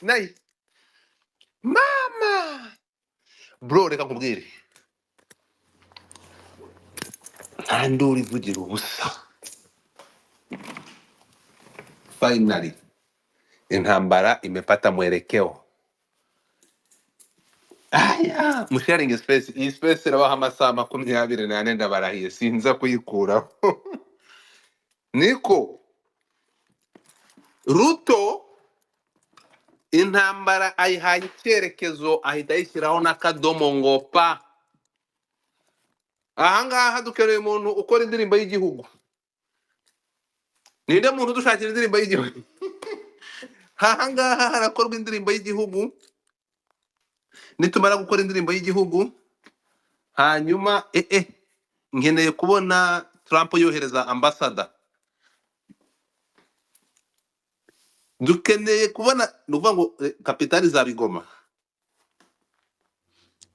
nayi mama bro reka nkubwire nta nduru ivugira ubusa finally intambara imepata mwelekeo. Aya musharing space iyi space irabaha amasaha 24 ndabarahiye sinza kuyikuraho. Niko Ruto intambara ayihaye icyerekezo ahita yishyiraho n'akadomo ngo pa. Ahangaha dukeneye umuntu ukora indirimbo y'igihugu. Ninde muntu dushakira indirimbo y'igihugu? Ahangaha harakorwa indirimbo y'igihugu. Nitumara gukora indirimbo y'igihugu hanyuma nkeneye kubona Trump yohereza ambassador. Dukeneye kubona nuvuga ngo kapitali za Bigoma.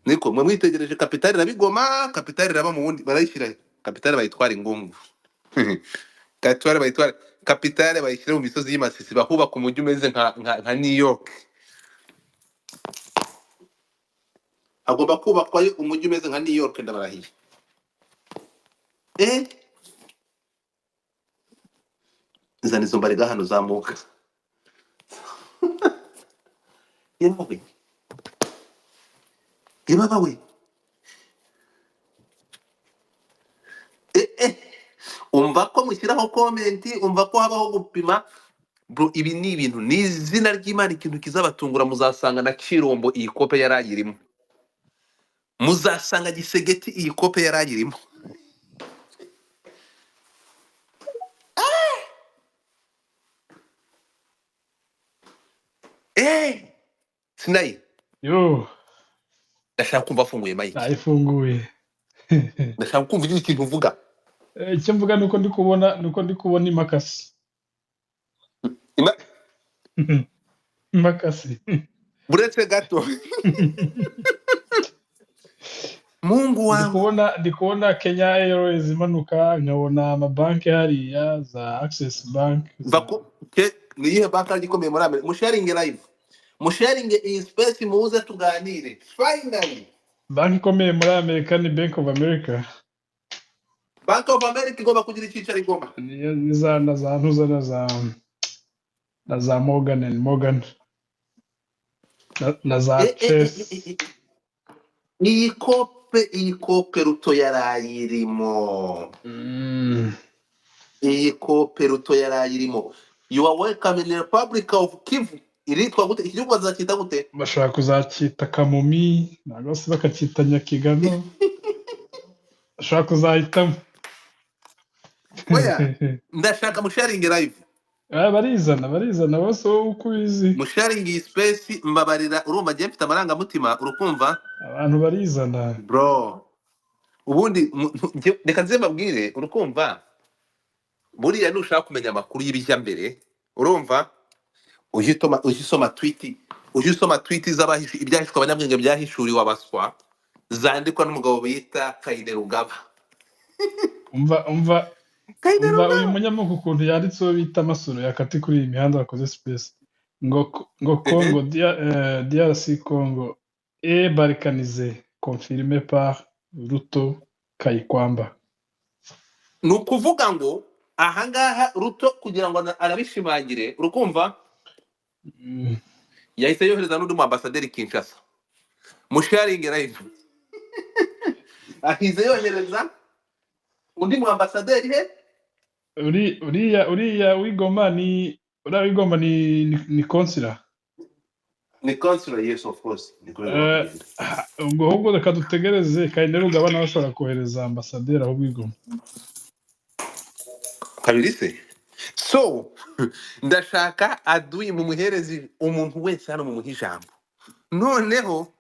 Niko mwe mwitegereje kapitali na Bigoma, kapitali raba mu wundi barayishyira kapitali bayitwara ingungu. Kapitali bayishyira mu misozi y'Imasisi bahubaka umujyi umeze nka New York. Agomba kubakwa umujyi umeze nka New York ndabarahiye. Zana izo mbariga hano zamuka. Yewe. Ibaba we. Umva ko mushyiraho comment, umva ko habaho gupima. Bro ibi ni ibintu ni izina ry'Imana ikintu kizabatungura muzasanga na Kirombo iyi kope yaragirimo. Muzasanga Gisegeti iyi kope yaragirimo. Sinayi. Yo, Ndashaka kumva afunguye mic. nayifunguye. Ndashaka kumva ikintu uvuga. Icyo mvuga nuko ndi kubona imakasi. Imakasi. Buretse gato. Mungu wangu. Ndi kubona Kenya Airways imanuka, nkabona amabanki hariya za Access Bank. Niyihe banki igikomeye muri Amerika? Musharing live. Musharing iyi space muze tuganire. Finally. Banki ikomeye muri Amerika ni Bank of America. Bank of America igomba kugira icyicaro igoma. Na za Morgan and Morgan. Na za Chase. Iyi kope Ruto yarayirimo. Iyi kope Ruto yarayirimo. You are welcome in the Republic of Kivu. Iritwa gute? Iki gihugu bazacyita gute? Bashaka kuzacyita Kamomi, nangwa se bakacyita Nyakigano. Bashaka kuzahitamo. Oya, ndashaka musharing live. Barizana bose uko ubizi. Musharing iyi space mbabarira urumva je mfite amarangamutima urukumva? Abantu barizana. Bro. Ubundi reka nze mbabwire urukumva? Buriya nushaka kumenya amakuru y'ibijya mbere, urumva? Ujisoma tweet z'abahishi ibyahishwe abanyabwenge byahishuriwe abaswa zandikwa n'umugabo bita Kaine Rugaba. Umva uyu munyamuku ukuntu yanditseho bita amasoro yakati kuri iyi mihanda wakoze space ngo Congo DRC Congo balkanisé confirmé par Ruto Kayikwamba. Nukuvuga ngo ahangaha Ruto kugira ngo arabishimangire urukumva yahise yohereza n'undi mu ambassadeur Kinshasa. Musharing live. Ahize yohereza undi mu ambassadeur he? Uriya wigoma ni consular. Ni consular, yes of course. Ubwo ahubwo reka dutegereze Kaine Rugaba nawe ashobora kohereza ambassadeur aho bigoma. Kabiri se? So, ndashaka aduyi mu muherezi umuntu wese hano mu muhijambo. Noneho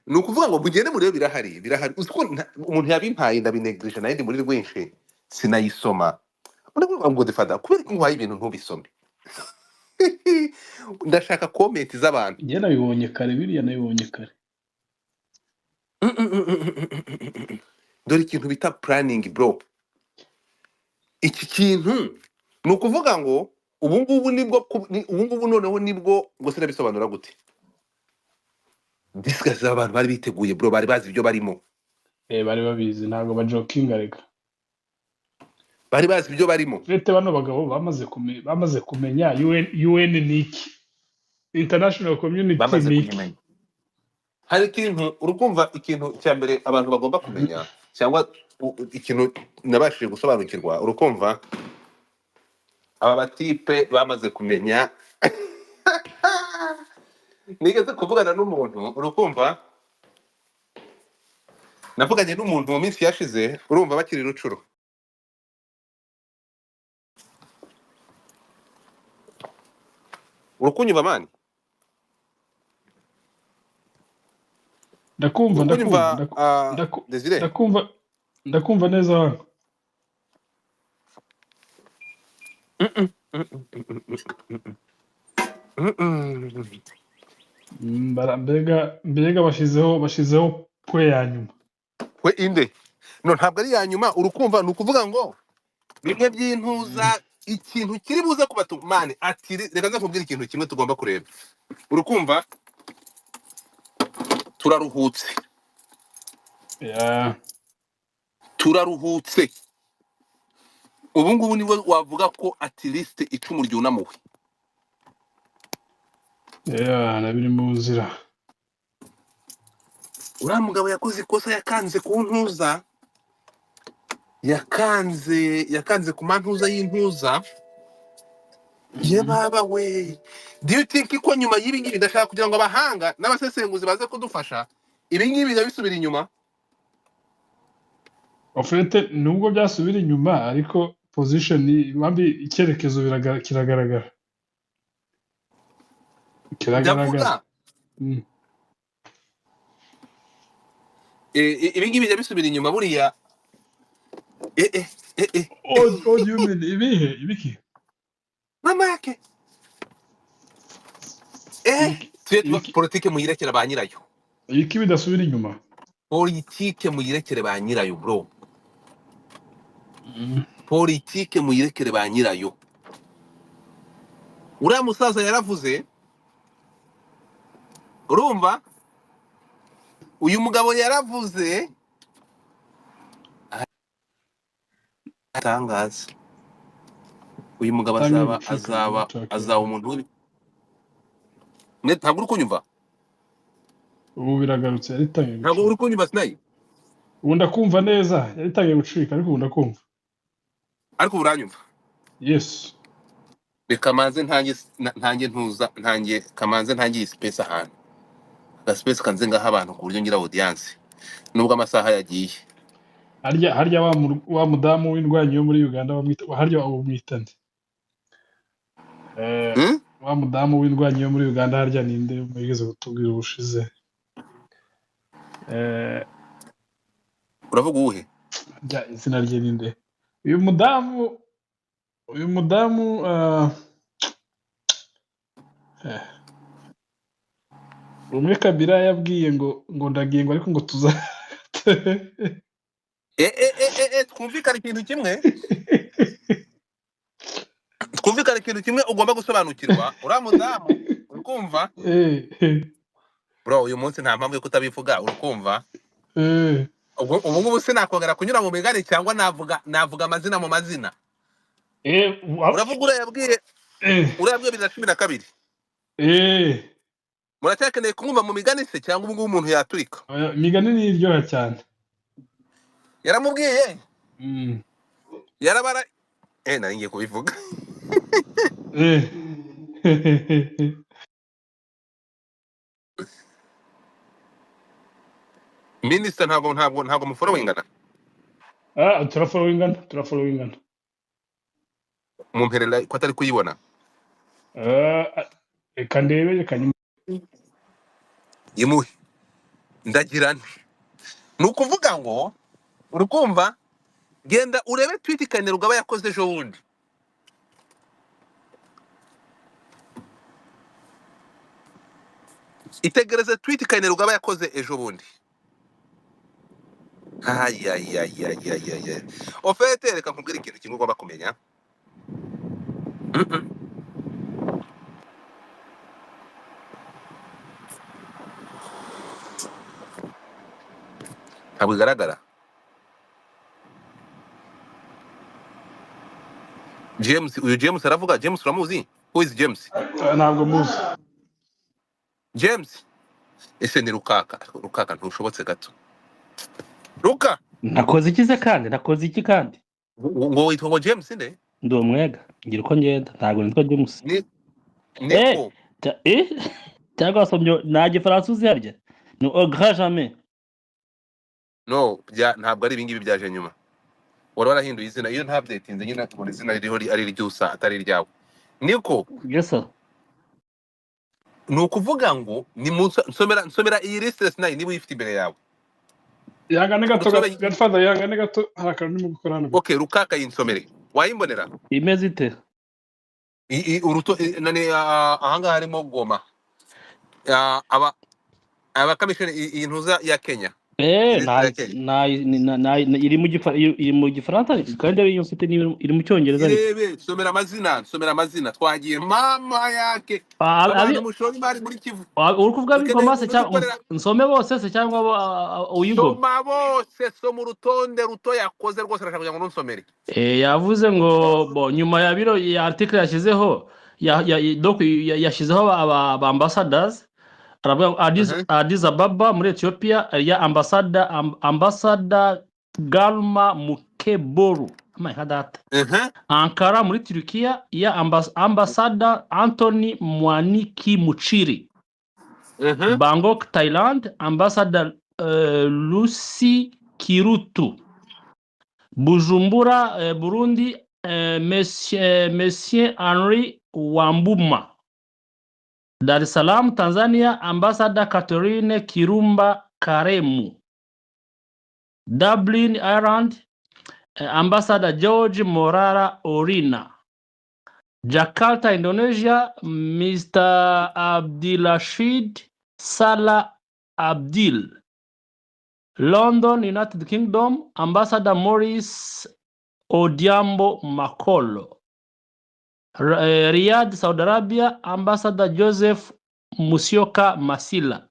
nukuvuga ngo mugende murebe birahari. Uziko umuntu yabimpaye ndabineglige naye ndi muri rwinshi sinayisoma. Ndavuga ngo defada kubera ko ngwaye ibintu ntubisome. Ndashaka comment z'abantu. Njye nabibonye kare biriya nabibonye kare. Dore ikintu bita planning bro. Iki kintu nukuvuga ngo ubu ngubu ubu ngubu noneho nibwo ngo sinabisobanura gute discuss abantu bari biteguye bro, bari bazi ibyo barimo, bari babizi ntabwo bajokinga reka. bari bazi ibyo barimo. Uretse bano bagabo bamaze kumenya UN ni iki, international community bamaze ni iki. kubimenya. Hari ikintu urukumva, ikintu cya mbere abantu bagomba kumenya, cyangwa ikintu nabashije gusobanukirwa, urukumva aba batipe bamaze kumenya. Nigeze kuvugana n'umuntu, urukumva navuganye n'umuntu mu minsi yashize, urumva bakiri Rucuro, urukunyumva mani, Desire, ndakumva neza hano. mbega bashizeho pwe ya nyuma. we inde no, ntabwo ari ya nyuma, urukumva ni ukuvuga ngo bimwe by'intuza, ikintu kiri buze kubatumane ati reka nza kubwira ikintu kimwe tugomba kureba, urukumva turaruhutse, turaruhutse ubu ngubu nibwo wavuga ko at least icumu ryunamuwe. nabiri mu nzira. Uriya mugabo yakoze ikosa, yakanze ku ntuza, yakanze ku mantuza y'intuza ye baba we. Do you think ko nyuma y'ibi ngibi, ndashaka kugira ngo abahanga n'abasesenguzi baze kudufasha, ibi ngibi biza bisubira inyuma? Ofete nubwo byasubira inyuma ariko position bambi icyerekezo kiragaragara. Ndavuga ibi ngibi biza bisubira inyuma buriya. Oh, you mean ibiki mama yake politike muyirekera ba nyirayo, ibiki bidasubira inyuma, politike muyirekere ba nyirayo bro, politike muyirekere ba nyirayo. Uriya musaza yaravuze, urumva uyu mugabo yaravuze atangaza, uyu mugabo azaba umuntu w'ibi. Ntabwo uri kunyumva? Ubu biragarutse, yaritangiye gucika. Ntabwo uri kunyumva Sinayi? Ubu ndakumva neza, yaritangiye gucika ariko ubu ndakumva. Ariko uranyumva? Yes. Reka manze kamanze ntangiye space ahantu, ga space kanze ngaha abantu ku buryo ngira audience nubwo amasaha yagiye. Harya wa mudamu w'indwanyi yo muri Uganda harya umwitande. Wa mudamu w'indwanyi yo muri Uganda harya ninde mwigeze kutubwira ubushize? Uravuga uwuhe? Harya izina rye ninde? Uyu mudamu umwe Kabila yabwiye ngo ndagiye ngo ariko ngo tuza twumvikana ikintu kimwe ugomba gusobanukirwa. Uriya mudamu urukumva bro, uyu munsi nta mpamvu yo kutabivuga, urukumva ubu ngubu sinakongera kunyura mu migani cyangwa navuga amazina mu mazina. Uravuga urayabwiye 2012. Muracyakeneye kumwumva mu migani se cyangwa ubu ngubu umuntu yaturika? Imigani ni iryoha cyane. Yaramubwiye yarabara nari ngiye kubivuga. Minister ntabwo muforowingana? turaforowingana mumperera ko atari kuyibona. Reka ndebe yimuhe ndagira nti ni ukuvuga ngo urukumva genda urebe tweet Kainerugaba yakoze ejo bundi. Itegereze tweet Kainerugaba yakoze ejo bundi. Ofete reka nkubwire ikintu kimwe ugomba kumenya. ntabwo igaragara. Uyu James aravuga. James uramuzi? Who is James? ntabwo muzi. James ese ni Rukaka ntushobotse gato. Ruka nakoze iki se kandi nakoze iki kandi ngo witwa ngo James nde? ndi umwega ngira uko ngenda ntabwo nitwa James Niko cyangwa wasomye nta gifaransa uzi harya ni au grand jamais. no ntabwo ari ibingibi byaje nyuma. wari warahinduye izina iyo nta updatinze nyine tubona izina ririho ari iryusa atari iryawe. Niko yes sir. ni ukuvuga ngo ni nsomera iyi liste sinari niba uyifite imbere yawe. Yangane gato Godfather, yangane gato harakantu ndimo gukora hano. Okay, Rukaka yinsomere. Wayimbonera? Imeze ite? Uruto nane ahanga harimo Goma. Aba kamishoni intuza ya Kenya. iri mu gifaransa kandi iyo mfite iri mu cyongereza. Somera amazina twagiye mama yake. Abantu mushoni bari muri Kivu. Uri kuvuga bikomase cyangwa nsome bose se cyangwa uyigoma? Soma bose, soma urutonde ruto yakoze rwose arashaka kugira ngo nsomere. Yavuze ngo nyuma ya biro ya article yashyizeho yashyizeho aba ambassadors. Addis Ababa muri Ethiopia ya ambassador Galma Mukeboru. Ankara muri Turkiya ya ambassador Anthony Mwaniki Muchiri. Bangkok Thailand ambassador Lucy Kirutu. Bujumbura Burundi Monsieur Henry Wambuma. Dar es Salaam Tanzania ambassador Catherine Kirumba Karemu. Dublin Ireland ambassador George Morara Orina. Jakarta Indonesia Mr. Abdilrashid Salah Abdil. London United Kingdom ambassador Maurice Odiambo Makolo. Riyadh Saudi Arabia ambassador Joseph Musyoka Masila.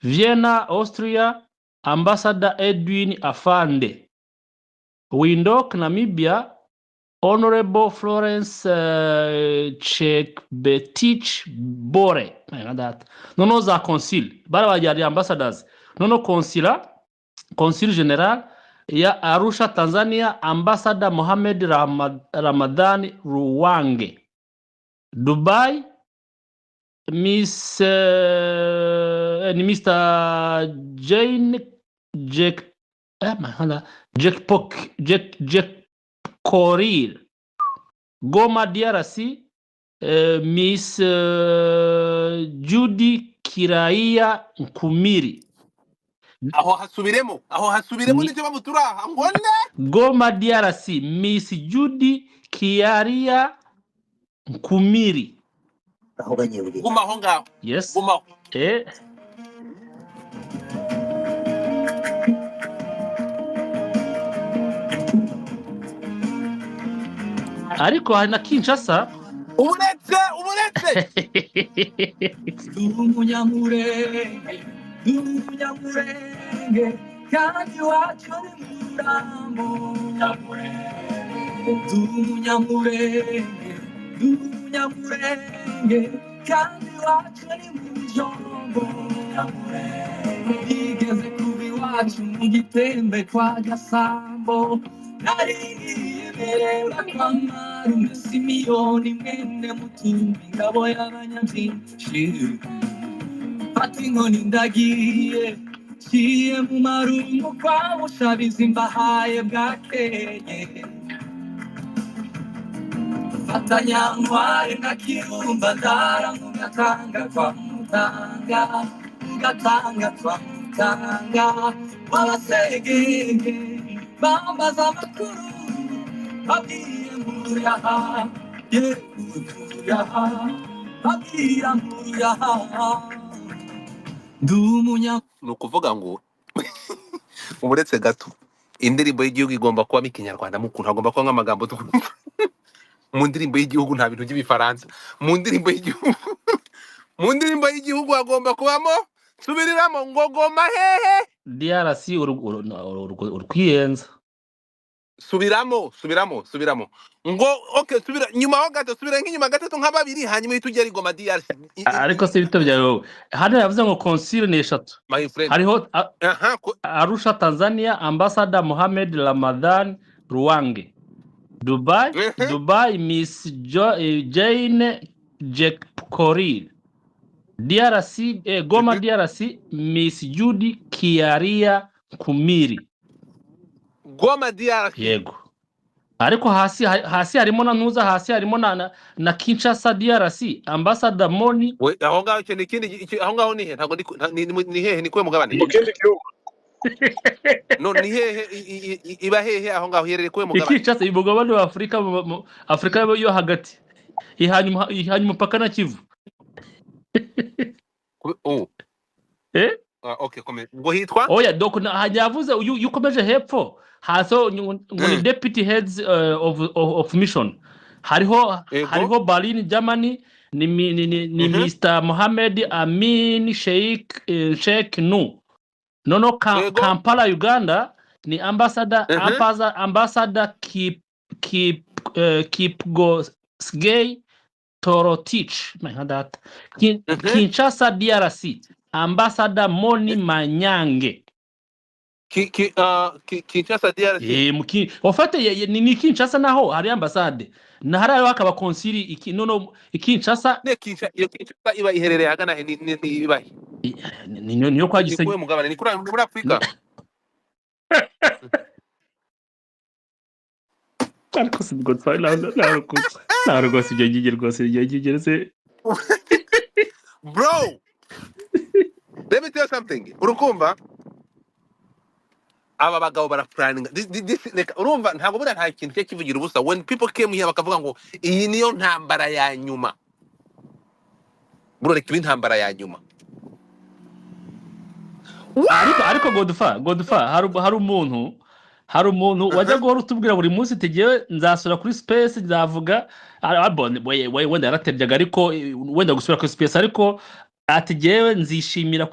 Vienna Austria ambassador Edwin Afande. Windhoek Namibia Honorable Florence Chekbetich Bore. Nono za consul bara bajari ambassadors. Nono consul general ya Arusha Tanzania ambassador Mohamed Ramadan Ruwange. Dubai Mr. Jack Korir. Goma DRC Miss Judy Kiraia Nkumiri. Aho hasubiremo n'icyo bamuturaha ngone. Goma DRC Miss Judy Kiraia Nkumiri. Aho banyeburi. Guma aho ngaho. Yes. Guma. Ariko hari na Kinshasa. Umuretse. Umunyamurenge kandi wacu ni murambo. Umunyamurenge kandi wacu ni mujombo. Igeze kubi wacu mu gitembe kwa Gasambo. Nariyemerera kwa Marume Simiyoni mwene Mutumbi ngabo y'abanyabyinshi. Fata inkoni ndagiye ciye mu marungu kwa Mushabizi mbahaye bwakeye. Fata Nyantwari na Kirumba ndara mugatanga kwa Mutanga. Mugatanga kwa Mutanga wabasegenge bambaza amakuru babwiye Muyaha babwiye Muyaha. Ni ukuvuga ngo umuretse gato indirimbo y'igihugu igomba kuba Ikinyarwanda mu kuntu hagomba kuba nk'amagambo mu ndirimbo y'igihugu nta bintu by'ibifaransa. Mu ndirimbo y'igihugu hagomba kubamo subiriramo ngo goma hehe DRC urukwiyenza. subiramo ngo okay subira nyuma ho gato subira nk'inyuma gatatu nka babiri hanyuma itugera igoma DRC Ariko se bito byawe hano yavuze ngo consul ni 3 my friend hariho aha Arusha Tanzania, Ambassador Mohamed Ramadan Ruwange. Dubai Miss Jane Jekporil. DRC Goma DRC Miss Judy Kiaria Kumiri. Goma DRC Yego. Ariko hasi harimo na ntuza, hasi harimo na Kinshasa DRC Ambassador Moni. we aho ngaho cyo nikindi aho ngaho ni he ntago ni hehe ni kwe mugabane mu kindi gihugu no ni hehe iba hehe aho ngaho yerere kwe mugabane Kinshasa ibugabane wa Afrika yo hagati ihanyuma paka na Kivu. Okay come ngo hitwa Oya donc hajavuze yukomeje hepfo haso ngo ni deputy heads of mission hariho Berlin Germany ni Mr Mohamed Amin Sheikh no Kampala Uganda ni ambassador Kipgosgei Torotich Kinshasa DRC Ambassador Moni Manyange. Kinshasa DRC ofate ni Kinshasa naho hari ambassade na hari akaba konsili Kinshasa ne Kinshasa iba iherereye hagana ni iba niyo kwa Gisenyi ni mugabane ni kuri Afrika ariko si Godfather na rwose ibyo ngigye rwose se bro. Let me tell you something. Urukumva aba bagabo barafuraninga urumva ntago bura nta kintu cyo kivugira ubusa. When people came here bakavuga ngo iyi niyo ntambara ya nyuma bro, reka intambara ya nyuma. ariko Godfather hari umuntu wajya guhora utubwira buri munsi tegewe nzasura kuri space nzavuga wenda yaratebyaga ariko wenda gusura kuri space ariko atigewe nzishimira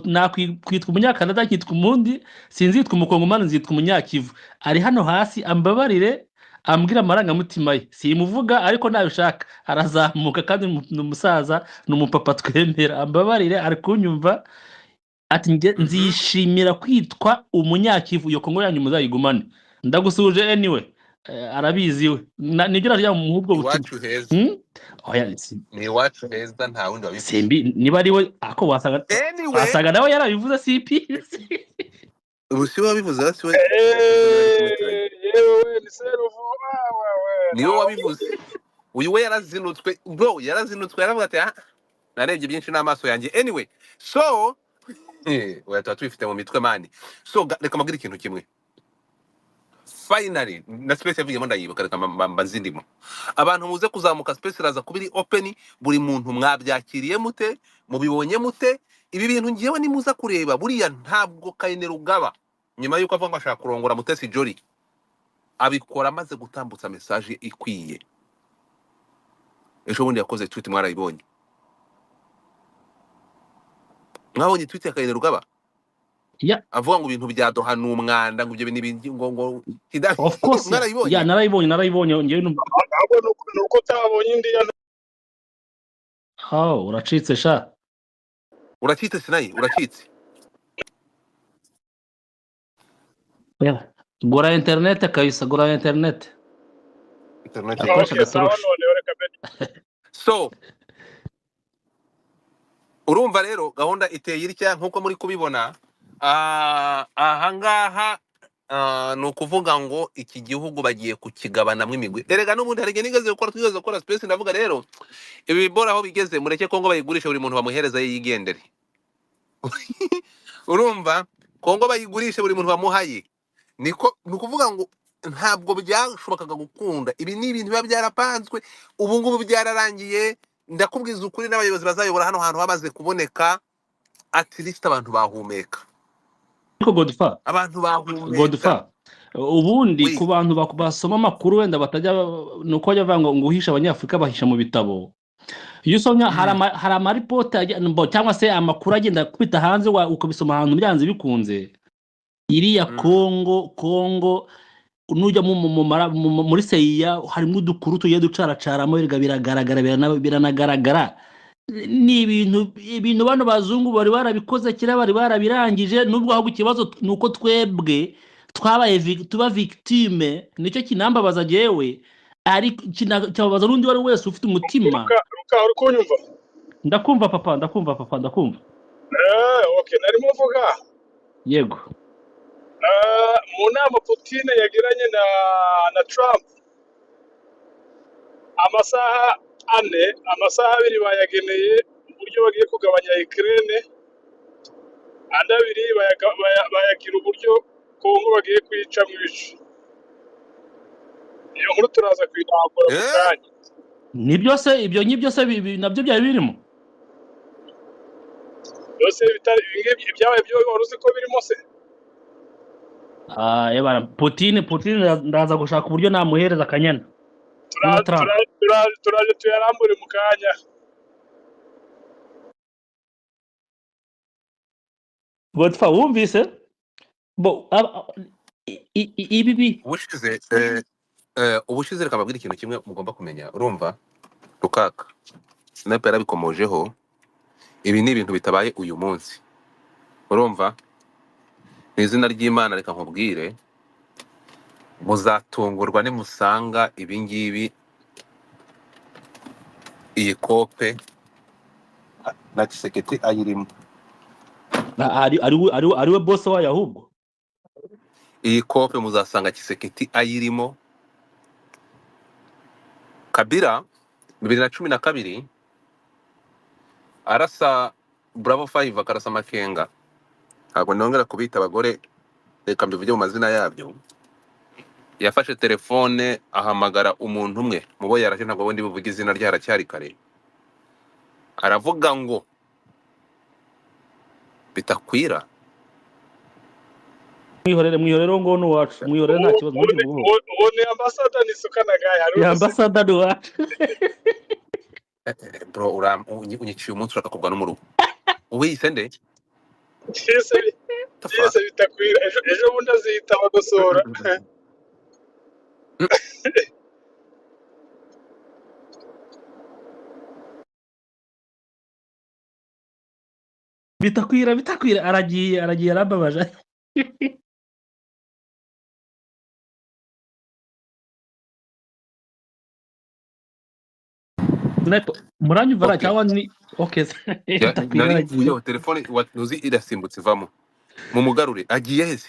nakwitwa umunyakanada nkitwa umundi sinzitwa umukongomani nzitwa umunyakivu. Ari hano hasi ambabarire ambwira amarangamutima ye simuvuga ariko nabishaka arazamuka kandi n'umusaza n'umupapa twemera ambabarire ari kunyumva ati nzishimira kwitwa umunyakivu iyo Kongo yanyu muzayigumane ndagusuje anyway arabizi we nibyo rya mu hubwo butumwa oya ni wacu heza nta wundi wabivuze simbi niba ari we ako wasaga nawe yarabivuze CP ubusi wabivuze hasi we yewe ni seruvu niyo wabivuze uyu we yarazinutswe bro yaravuga ati narebye byinshi n'amaso yanjye anyway so oya twifite mu mitwe mani so reka magira ikintu kimwe finally na space yavugemo ndayibuka reka mbazindimo abantu muze kuzamuka space raza kubiri open buri muntu mwabyakiriye mute mubibonye mute ibi bintu ngiyewe ni muza kureba buriya ntabwo Kayine Rugaba nyuma yuko avuga ngo ashaka kurongora Mutesi Jolly abikora maze gutambutsa message ikwiye. Ejo bundi yakoze tweet mwarayibonye mwabonye tweet ya Kayine Rugaba avuga ngo ibintu byadoha n'umwanda ngo ibyo bintu ngo of course mwarayibonye narayibonye ngewe nuko tabonye indi uracitse sha uracitse sinayi uracitse gora internet kayisa gora internet so urumva rero gahunda iteye irya nkuko muri kubibona ahangaha nukuvuga ngo iki gihugu bagiye kukigabanamwe imigwi erega n'ubundi hari nigeze gukora space ndavuga rero ibi bora aho bigeze mureke Kongo bayigurisha buri muntu bamuhereza yigendere urumva Kongo bayigurisha buri muntu bamuhaye niko nukuvuga ngo ntabwo byashobokaga gukunda ibi ni ibintu biba byarapanzwe ubu ngubu byararangiye ndakubwiza ukuri n'abayobozi bazayobora hano hantu hamaze kuboneka at least abantu bahumeka ko Godfather abantu bahumeka ubundi ku bantu basoma amakuru wenda batajya nuko bajya banga ngo uhisha abanyafrika bahisha mu bitabo iyo usomye Mm. hari amaripoti cyangwa se amakuru agenda akubita hanze ukabisoma ahantu byanze bikunze iriya Kongo nujya muri seyiya harimo udukuru tugiye ducaracaramo biranagaragara ni ibintu bano bazungu bari barabikoze kera bari barabirangije nubwo ahubwo ikibazo ni uko twebwe tuba victime nicyo kinambabaza jewe ariko cyababaza n'undi wari wese ufite umutima. Ruka uri kunyumva? Ndakumva papa. Okay, narimo mvuga Yego. mu nama Putin yagiranye na Trump amasaha 2 bayageneye uburyo bagiye kugabanya Ukraine, andi 2 bayagira uburyo Kongo bagiye kwica mu bice. Iyo nkuru turaza kwitambura mu kanya. Ni byose ibyo nabyo byari birimo. Byose ibyabaye byo wari uzi ko birimo se? Yabara Putin ndaza gushaka uburyo namuhereza akanyana. Turaje tuyarambure mu kanya. Godfa wumvise? Ibi ubushize reka mbabwire ikintu kimwe mugomba kumenya. Urumva Rukaka Sniper yarabikomojeho, ibi ni ibintu bitabaye uyu munsi. Urumva mu izina ry'Imana reka nkubwire muzatungurwa nimusanga ibi ngibi iyi kope na Tshisekedi ayirimo. ari we boss wayo ahubwo. Iyi kope muzasanga Tshisekedi ayirimo. Kabila 2012 arasa Bravo 5 akarasa Makenga. Ntabwo nongera kubita abagore, reka mbivuge mu mazina yabyo. Yafashe telefone ahamagara umuntu umwe mubo yaraje, ntabwo wundi bivuga izina rye haracyari kare. Aravuga ngo bitakwira mwihorere ngo n'uwacu mwihorere nta kibazo muri ubu. Uwo ni ambassador nisukanaga yari ambassador wacu. bro unyiciye umunsi urakakubwa n'umurugo. Uyise nde? Yese bitakwira ejo bundi azita bagosora. Bitakwira aragiye arababaje. Muranyumva cyangwa ni okay. Yo telefone watuzi irasimbutse ivamo mu mugarure agiye heze.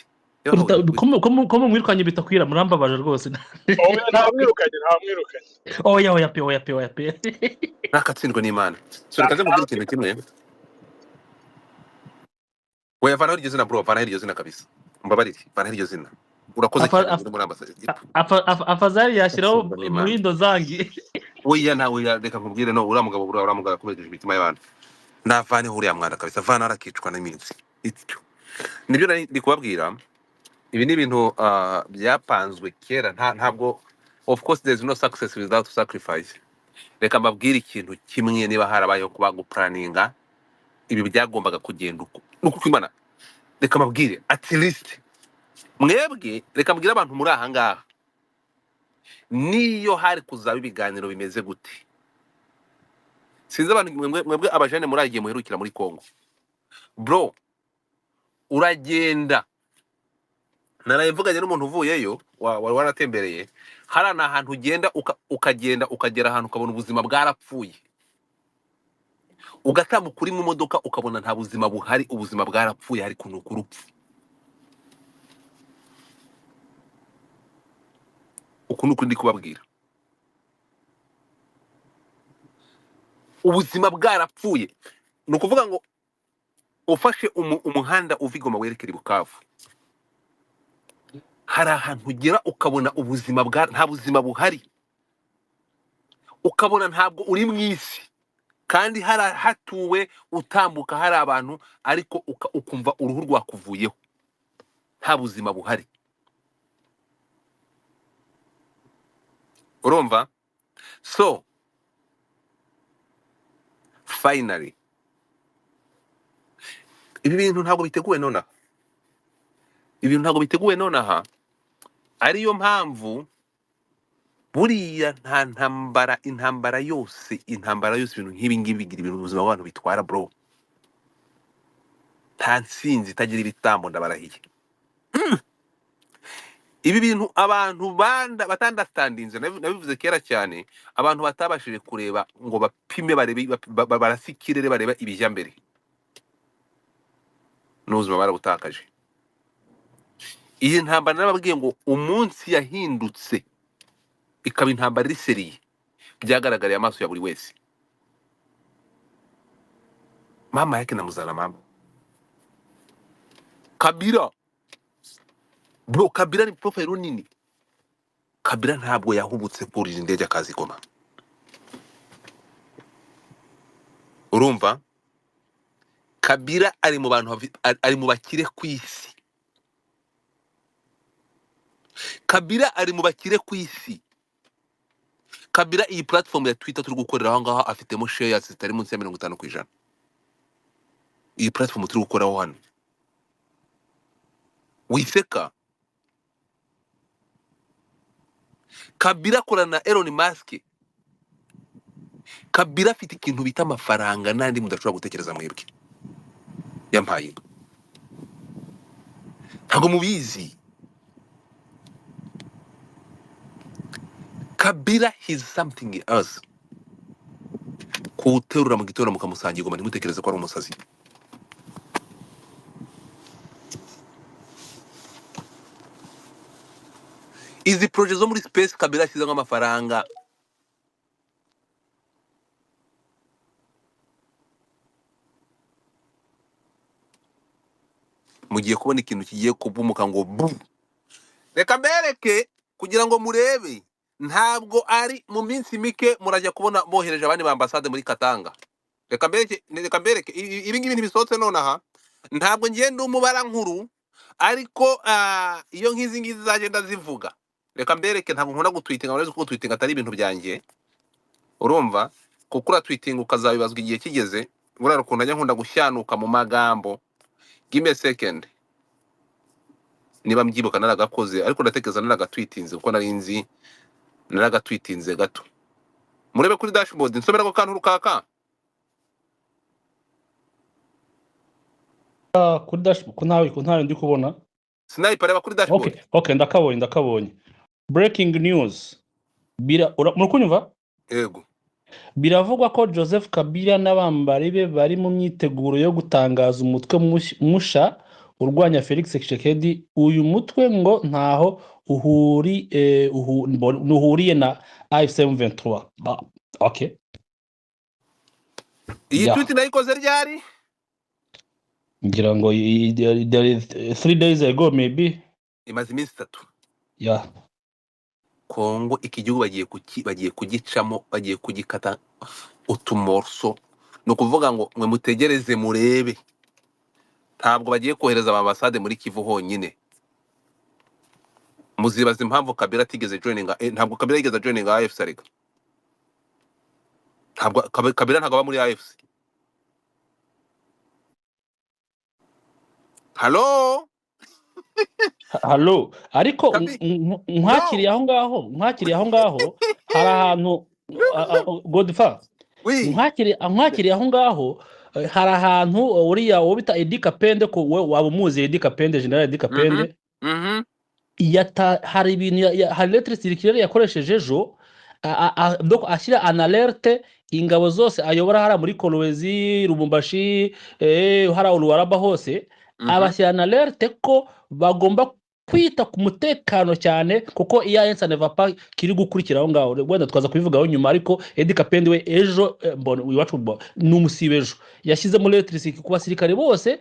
Komo mwirukanye bitakwira murambabaje rwose. Nta mwirukanye. Oya pe. Nakatsindwa n'Imana. So rekaze mubwire ikintu kimwe. Oya vana iryo zina bro, vana iryo zina kabisa. Mbabarire, vana iryo zina. Urakoze cyane muri ambassador. Afazari yashiraho muri ndozangi. Oya nawe reka nkubwire no uramugabo uramugabo kubejeje imitima y'abantu. Na vane huriya mwana kabisa, vana arakicwa n'iminsi. Ityo. Nibyo ndi kubabwira. Ibi ni ibintu byapanzwe kera, ntabwo of course there is no success without sacrifice. Reka mbabwire ikintu kimwe, niba harabayeho kuba guplaninga ibi byagombaga kugenda uko Imana. Reka mbabwire at least mwebwe, reka mbwire abantu muri aha ngaha niyo hari kuzaba ibiganiro bimeze gute. Sinzi abantu mwebwe abajene muragiye muherukira muri Kongo bro, uragenda narayivuganye n'umuntu uvuyeyo waratembereye, hari ahantu ugenda ukagera ahantu ukabona ubuzima bwarapfuye, ugatambuka uri mu modoka ukabona nta buzima buhari, ubuzima bwarapfuye, hari kuntu kurupfu. Ukuntu ndi kubabwira ubuzima bwarapfuye. Ni ukuvuga ngo ufashe umuhanda uva i Goma werekera i Bukavu, hari ahantu ugera ukabona ubuzima nta buzima buhari, ukabona ntabwo uri mu isi, kandi hatuwe utambuka hari abantu, ariko ukumva uruhu rwakuvuyeho, nta buzima buhari. Urumva? So finally ibi bintu ntabwo biteguwe nonaha, ibintu ntabwo biteguwe nonaha, ariyo mpamvu buriya nta intambara yose ibintu nk'ibi ngibi bigira ibintu ubuzima bw'abantu bitwara bro. Nta nsinzi itagira ibitambo ndabarahiye. Ibi bintu abantu batandastandinze nabivuze kera cyane, abantu batabashije kureba ngo bapime barasi ikirere bareba ibijya mbere, n'ubuzima barabutakaje. Iyi ntambara nababwiye ngo umunsi yahindutse ikaba intambara iri seriye, byagaragariye amaso ya buri wese. Mama yake na muzala mama Kabila bro, Kabila ni profile nini. Kabila ntabwo yahubutse kurira indege akazi Goma, urumva. Kabila ari mu bantu ari mu bakire ku isi. Kabila ari mu bakire ku isi. Kabila iyi platform ya Twitter turi gukorera aho ngaho afitemo shares zitari munsi ya 50%. Iyi platform turi gukoreraho hano wiseka. Kabila akorana na Elon Musk. Kabila afite ikintu bita amafaranga nandi mudashobora gutekereza mwebwe yampaye, ntabwo mubizi. Kabila is something else. Kuterura mu gitondo mukamusangira Goma ntimutekereze ko ari umusazi. Izi project zo muri space Kabila ashyize nk'amafaranga. Mugiye kubona ikintu kigiye kubumuka ngo bu. Reka mbereke kugira ngo murebe, ntabwo ari mu minsi mike murajya kubona bohereje abandi ba ambassade muri Katanga. Reka mbereke ibi ngibi ntibisohotse nonaha, ntabwo ngenda umubara nkuru, ariko iyo nkizi ngizi zagenda zivuga. Reka mbereke, ntabwo nkunda gutwitinga, uretse ko gutwitinga atari ibintu byanjye, urumva. Kuko uratwitinga ukazabibazwa igihe kigeze, burara ukuntu ajya nkunda gushyanuka mu magambo. Give me a second. Niba mbyibuka naragakoze, ariko ndatekereza naragatwitinze kuko nari nzi naragatwitinze gato. Murebe kuri dashboard nsomera ko kantu rukaka. Kuri dashboard kuntawe ndi kubona. Sniper reba kuri dashboard. Okay, ndakabonye. Breaking news. Murakunyumva? Yego. Biravugwa ko Joseph Kabila n'abambari be bari mu myiteguro yo gutangaza umutwe musha urwanya Felix Tshisekedi. Uyu mutwe ngo ntaho uhuriye na AFC/M23. Okay. Iyi tweet nayikoze ryari? Ngira ngo 3 days ago maybe. Imaze iminsi 3. Yeah. Kongo iki gihugu bagiye kugicamo, bagiye kugikata utumorso. No kuvuga ngo mwe mutegereze murebe. Ntabwo bagiye kohereza ambassade muri Kivu honyine. Muzibaza impamvu Kabila atigeze joininga, ntabwo Kabila yigeze joininga AFC ariko. Ntabwo Kabila ntabwo aba muri AFC. Hello? Hello, ariko nkwakiriye aho ngaho hari ahantu Godfa. Nkwakiriye aho ngaho hari ahantu uriya wo bita Edi Kapende, ko waba umuzi Edi Kapende, General Edi Kapende. Hari ibintu hari lettre circulaire yakoresheje ejo, ashyira an alerte ingabo zose ayobora hara muri Kolwezi, Lubumbashi, hara Uruaraba hose. Abashyira an alerte ko bagomba kwita ku mutekano cyane, kuko iya Ensa Nevapa kiri gukurikira aho ngaho. Wenda twaza kubivugaho nyuma, ariko Edi Kapende we ejo iwacu n'umusibe ejo yashyize muri electricity ku basirikare bose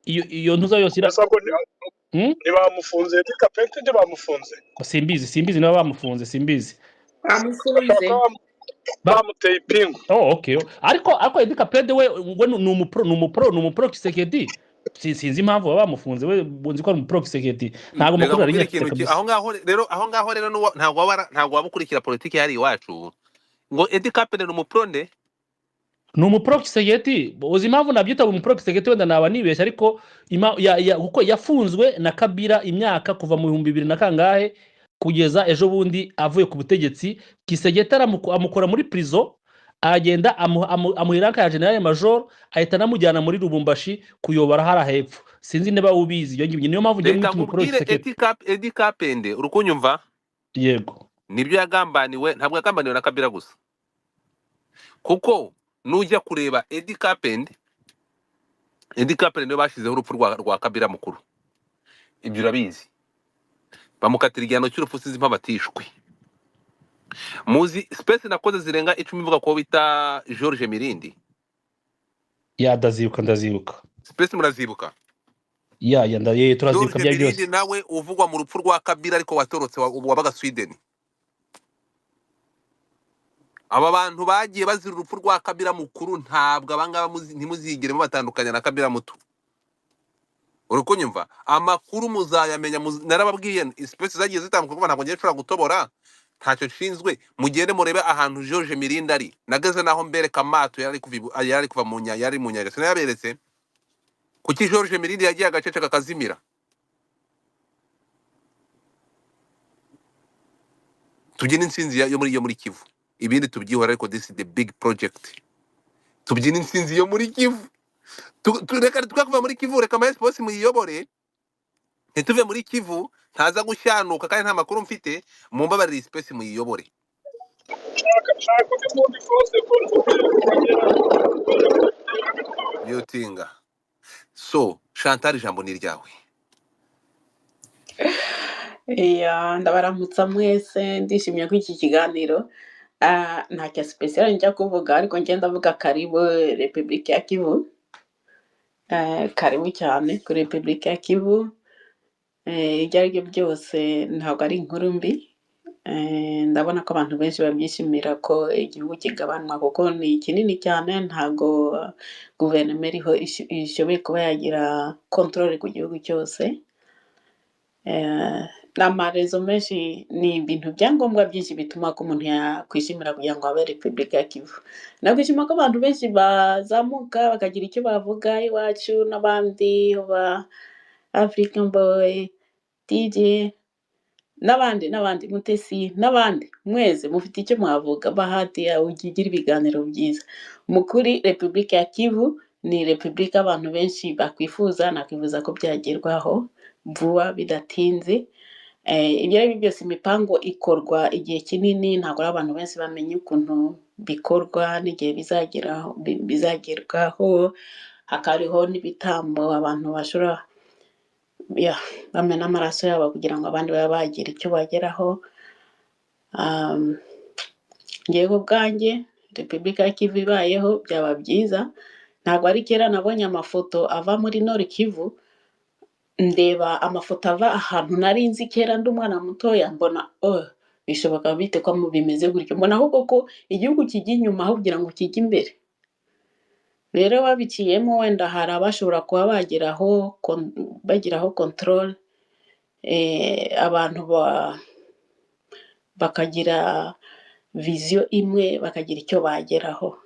iyo ntuza yose bamufunze. Edi Kapende nde bamufunze? Simbizi niba bamufunze, simbizi. Bamuteye ipingu. Okay. Ariko Edi Kapende we ni umupro Tshisekedi. Sinzi impamvu baba bamufunze, we bunzi ko ari umupro Tshisekedi. Ntabwo mukuru ari nyakitse. Aho ngaho rero ntabwo wabukurikira politiki yari iwacu ngo Edi Kapende ni umupro nde. ni umuprokisegeti uzi impamvu nabyita umuprokisegeti wenda naba nibeshya ariko kuko yafunzwe na Kabila imyaka kuva mu 2000 na kangahe kugeza ejo bundi avuye ku butegetsi. Kisegeti amukora muri prison, agenda amuhiraka ya general major, ahita namujyana muri Lubumbashi kuyobora hara hepfo. Sinzi niba ubizi iyo ngibyo, niyo mpamvu ngiye reka mwita nkubwire umuprokisegeti. Edi Kapende urukunyumva Yego nibyo yagambaniwe, ntabwo yagambaniwe na Kabila gusa, kuko nujya kureba Edi Kapende niwe bashyizeho urupfu rwa Kabila mukuru, ibyo urabizi, bamukatira igihano cy'urupfu sinzi impamvu atishwe. Muzi space nakoze zirenga 10 mvuga ko bita George Mirindi, ndazibuka space murazibuka? turazibuka George bya Mirindi byose. nawe uvugwa mu rupfu rwa Kabila ariko watorotse wabaga Sweden. Aba bantu bagiye bazira urupfu rwa Kabila mukuru, ntabwo abangaba ntimuzigere mubatandukanya na Kabila muto. Urukunyumva? Amakuru muzayamenya, narababwiye space zagiye zitambuka kuba ntabwo ngiye nshobora gutobora, ntacyo nshinzwe. Mugende murebe ahantu George Mirindi ari, nageze naho mbereka amato yari kuva mu nyanja, sinayaberetse. Kuki George Mirindi yagiye agacece kakazimira? Tubyina insinzi yo muri Kivu, ibindi tubyihora, ariko this is the big project. Tubyina insinzi yo muri Kivu, reka tukakuva muri Kivu, reka ama boss muyiyobore, ntituve muri Kivu, ntaza gushyanuka kandi nta makuru mfite, mumbabarire space muyiyobore. shaka undi fose Yotinga. So Chantal, ijambo ni ryawe. ndabaramutsa mwese, ndishimye ko iki kiganiro ntacyo special njya kuvuga, ariko ngenda ndavuga karibu Repubulika ya Kivu. Karibu cyane kuri Repubulika ya Kivu. Ibyo ari byo byose ntabwo ari inkuru mbi. Ndabona ko abantu benshi babyishimira ko igihugu kigabanwa, kuko ni kinini cyane, ntabwo guverinoma iriho ishoboye kuba yagira control ku gihugu cyose. N'amarezo menshi ni ibintu byangombwa byinshi bituma ko umuntu yakwishimira kugira ngo abe Repubulika ya Kivu. Nakwishima ko abantu benshi bazamuka bakagira icyo bavuga, iwacu n'abandi ba African Boy, DJ n'abandi Mutesi n'abandi mwese mufite icyo mwavuga, Bahati ugira ibiganiro byiza. Mukuri Repubulika ya Kivu ni Repubulika abantu benshi bakwifuza, nakwifuza ko byagerwaho vuba bidatinze. Ibyo ari byo byose imipango ikorwa igihe kinini, ntabwo abantu benshi bamenye ukuntu bikorwa n'igihe bizagerwaho. Hakariho n'ibitambo abantu bashobora bamena amaraso yabo kugira ngo abandi babe bagira icyo bageraho. Ngewe ubwanjye Repubulika ya Kivu ibayeho byaba byiza. Ntabwo ari kera nabonye amafoto ava muri Nord Kivu, ndeba amafoto ava ahantu nari nzi kera ndi umwana mutoya, mbona bishoboka bite ko bimeze gutyo, mbona ahubwo ko igihugu kijya inyuma aho kugira ngo kijye imbere. Rero babiciyemo wenda hari abashobora kuba bagiraho control, abantu bakagira vision imwe, bakagira icyo bageraho.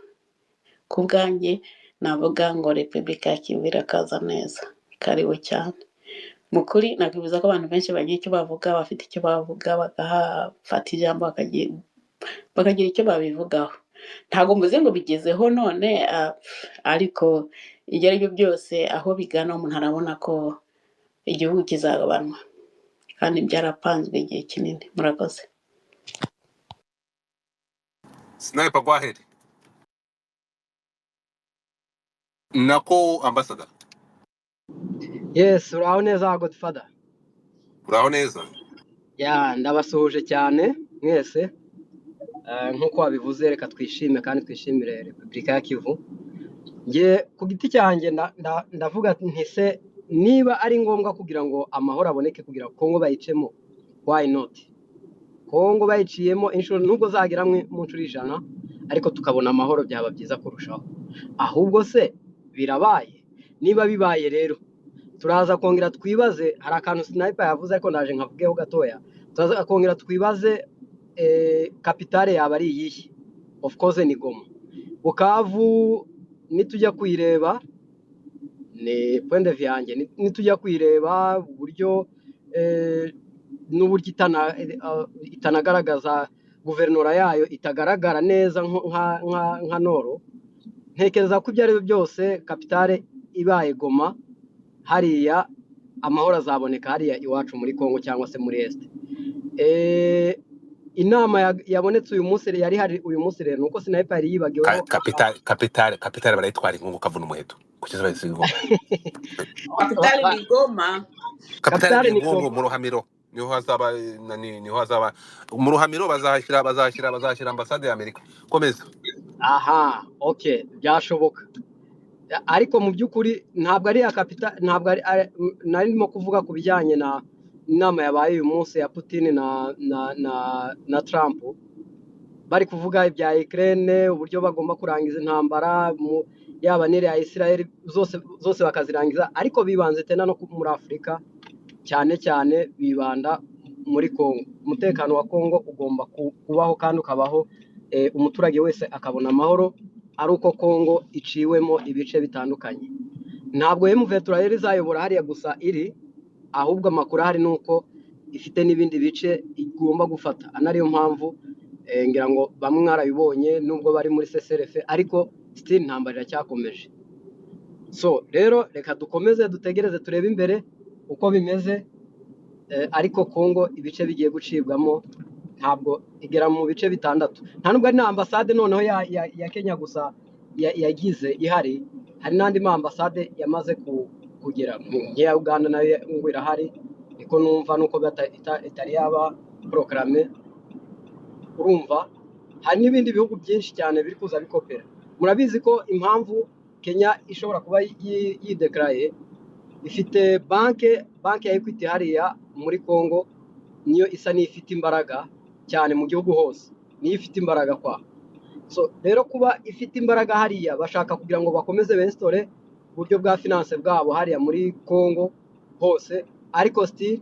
Ku bwanjye navuga ngo Repubulika ya Kivu irakaza neza, karibu cyane. Mukuri nakwibuza ko abantu benshi bagira icyo bavuga, bafite icyo bavuga, bagafata ijambo bakagira icyo babivugaho. Ntabwo mvuze ngo bigezeho none, ariko ibyo ari byo byose aho bigana umuntu arabona ko igihugu kizagabanwa kandi byarapanzwe igihe kinini. Murakoze. Sniper, go ahead. Nako ambassador. Yes, uraho neza Godfather. Uraho neza? Ndabasuhuje cyane mwese. Nkuko wabivuze, reka twishime kandi twishimire Repubulika ya Kivu. Nge ku giti cyanjye ndavuga ntise niba ari ngombwa kugira ngo amahoro aboneke kugira Kongo bayicemo, why not? Kongo bayiciyemo inshuro nubwo zagira mu nshuro 100, ariko tukabona amahoro byaba byiza kurushaho. Ahubwo se birabaye? Niba bibaye rero turaza kongera twibaze, hari akantu Sniper yavuze ariko naje nkavugeho gatoya. Turaza kongera twibaze kapitale yaba ari iyihe? Of course ni Goma. Bukavu nitujya kuyireba ni point de vue yanjye nitujya kuyireba uburyo n'uburyo itanagaragaza guverinora yayo itagaragara neza nka Noro. Ntekereza ko ibyo ari byo byose kapitale ibaye Goma hariya amahoro azaboneka hariya iwacu muri Kongo cyangwa se muri Est. Inama yabonetse uyu munsi yari hari uyu munsi rero nuko sniper yari yibagiweho kapitale barayitwara inkungu kavuna umuheto kukiza bayisigo Kapitali ni Goma. kapitale ni inkungu mu Ruhamiro niho hazaba mu Ruhamiro bazashyira ambasade ya Amerika. Komeza. Aha, okay, byashoboka. Ariko mu by'ukuri ntabwo ari ya kapitale, ntabwo ari narimo kuvuga ku bijyanye na inama yabaye uyu munsi ya Putin na Trump. Bari kuvuga ibya Ukraine uburyo bagomba kurangiza intambara yaba n'ire ya Israel zose bakazirangiza, ariko bibanze tena no muri Afurika cyane cyane bibanda muri Kongo. Umutekano wa Kongo ugomba kubaho kandi ukabaho umuturage wese akabona amahoro ari uko Kongo iciwemo ibice bitandukanye. Ntabwo M23 yari izayobora hariya gusa iri, ahubwo amakuru ahari nuko ifite n'ibindi bice igomba gufata. Anariyo mpamvu ngira ngo bamwe mwarabibonye nubwo bari muri CCRF, ariko still intambara iracyakomeje. So rero reka dukomeze dutegereze turebe imbere uko bimeze, ariko Kongo ibice bigiye gucibwamo ntabwo igera mu bice bitandatu. Nta nubwo ari na ambasade noneho ya Kenya gusa yagize ihari, hari n'andi ma ambasade yamaze kugera. Ya Uganda nayo ngo irahari, niko numva nuko itari yaba proclame. Urumva hari n'ibindi bihugu byinshi cyane biri kuza bikopera. Murabizi ko impamvu Kenya ishobora kuba yideclare ifite banke ya Equity hariya muri Kongo, niyo isa n'ifite imbaraga cyane mu gihugu hose, niyo ifite imbaraga kwa. So rero kuba ifite imbaraga hariya bashaka kugira ngo bakomeze benstore uburyo bwa finance bwabo hariya muri Kongo hose, ariko still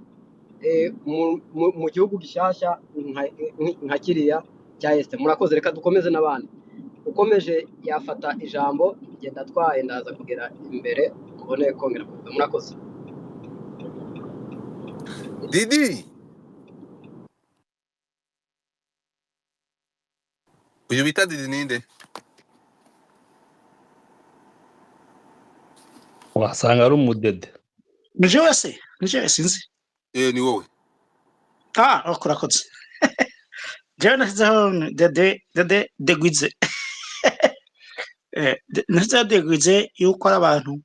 mu gihugu gishyashya nka kiriya cya Est. Murakoze, reka dukomeze n'abandi. Ukomeje yafata ijambo genda twaye ndaza kugera imbere ubone kongera kuvuga. Murakoze. Didi uyu bita Didi ninde? wasanga ari umudede. Nijewe sinzi. Ni wowe. Urakoze. Jewe nashyizeho dede gwize. Nashyizeho degwize yuko ari abantu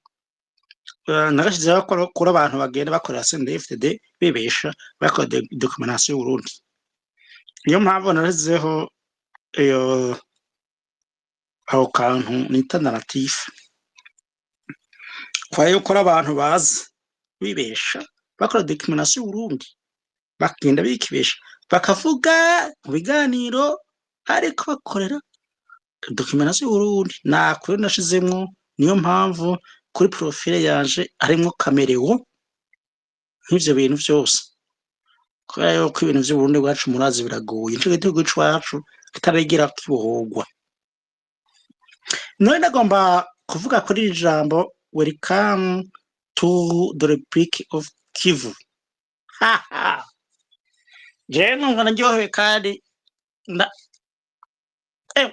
nagashyizeho kuri abantu bagenda bakorera CNDD-FDD bibesha bakora documentation y'u Burundi. Niyo mpamvu nashyizeho aho kantu nita narrative kwa yuko ari abantu bazi bibesha bakora documentation y'u Burundi, bakagenda bikibesha bakavuga mu biganiro ariko bakorera documentation y'u Burundi. Nakuri nashizemo, niyo mpamvu kuri profile yanje arimo kamerewo nk'ivyo bintu byose, kubera yuko ibintu by'u Burundi bwacu murazi biragoye, nico gitego cyacu kitaragira kibohogwa. None ndagomba kuvuga kuri iri jambo welcome to the Republic of Kivu. Je numva naryohewe kandi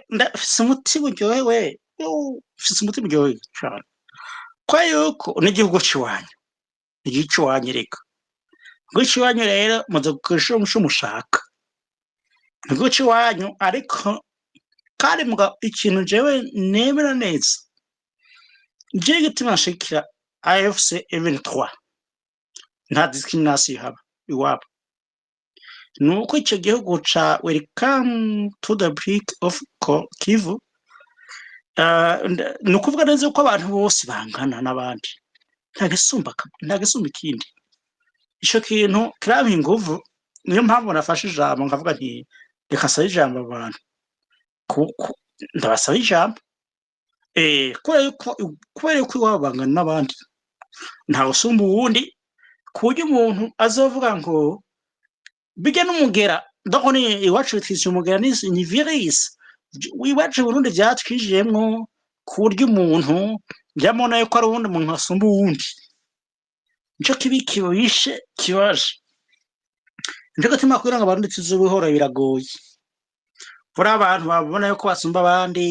ndafise umutima uryohewe, ufise umutima uryohewe cyane, kwa yuko n'igihugu cy'iwanyu reka igihugu cy'iwanyu rero muze gukoresha umushaka igihugu cy'iwanyu, ariko kandi muga ikintu jewe nemera neza je gituma nshikira AFC M23 nta discrimination haba iwabo, nuko icyo gihugu ca welcome to the Republic of Kivu nukuvuga neza ko abantu bose bangana n'abandi, nta gisumba ikindi. Ico kintu kiraba inguvu, niyo mpamvu nafashe ijambo nkavuga nti reka sabe ijambo abantu ndabasaba ijambo kubera yuko iwabo bangana n'abandi nta usumba uwundi, kuburyo umuntu azovuga ngo bijya n'umugera ndako ni iwacu twise umugera ni virus wibaje Burundi vyatwijemwo ku buryo umuntu byamona yuko ari uwundi muntu asumba uwundi nico kibi kibishe kibaje nico gituma kugira ngo abarundi tuzobihora biragoye buri abantu babona yuko basumba abandi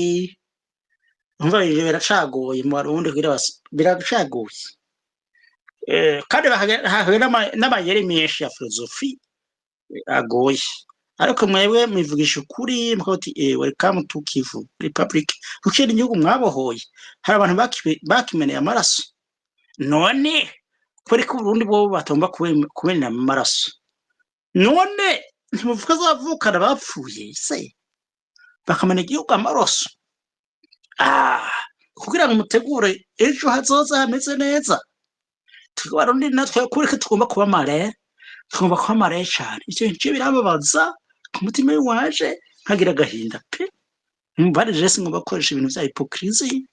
umva ivyo biracagoye mu Barundi kugira biracagoye kandi hahuye n'amayeri menshi ya filozofi agoye ariko mwebwe mwivugisha ukuri mukoti welcome to Kivu Republic kuko igihugu mwabohoye hari abantu bakimeneye amaraso none kuri ko Burundi bo batomba kumenera amaraso none ntimuvuga zavukana bapfuye se bakamena igihugu amaraso kugira ngo mutegure ejo hazoza hameze neza Abarundi natwe kuri ko tugomba kuba mare cyane icyo cyo birababaza ku mutima waje nkagira agahinda pe mbare jese ngo bakoresha ibintu bya hypocrisy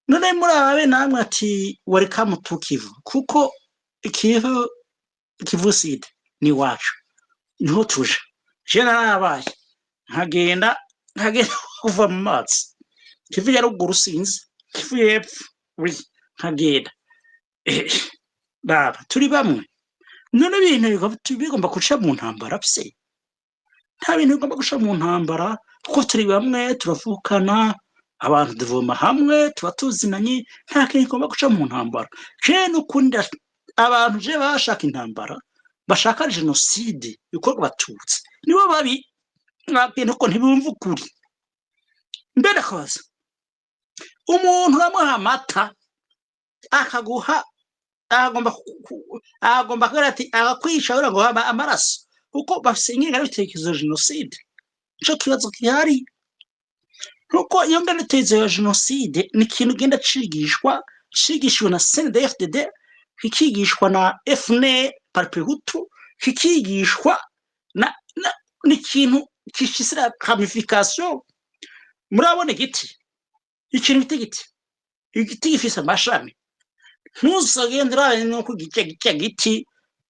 none muri ababe namwe ati welcome to Kivu kuko Kivu side ni wacu niho tuje je narabaye nkagenda kuva mu mazi Kivu ya ruguru sinzi Kivu yepfo nkagenda baba turi bamwe none ibintu bigomba guca mu ntambara pse nta bintu bigomba guca mu ntambara kuko turi bamwe turavukana abantu duvoma hamwe tuba tuzinanye nta kintu kigomba guca mu ntambara je n'ukunda abantu je bashaka intambara bashaka genocide ikorwa Abatutsi nibo babi mwabwira ko ntibumva ukuri mbere kaza umuntu uramuha amata akaguha agomba kugira ati agakwisha ura ngo amaraso kuko bafise ingengabitekerezo ya genocide ico kibazo gihari nuko iyo ngengabitekerezo ya genocide ni ikintu genda cigishwa na CNDD-FDD kikigishwa na FNL Parpehutu kikigishwa n'ikintu kishisira ramification murabona ikintu igiti gifise amashami ntuzagendera nuko giti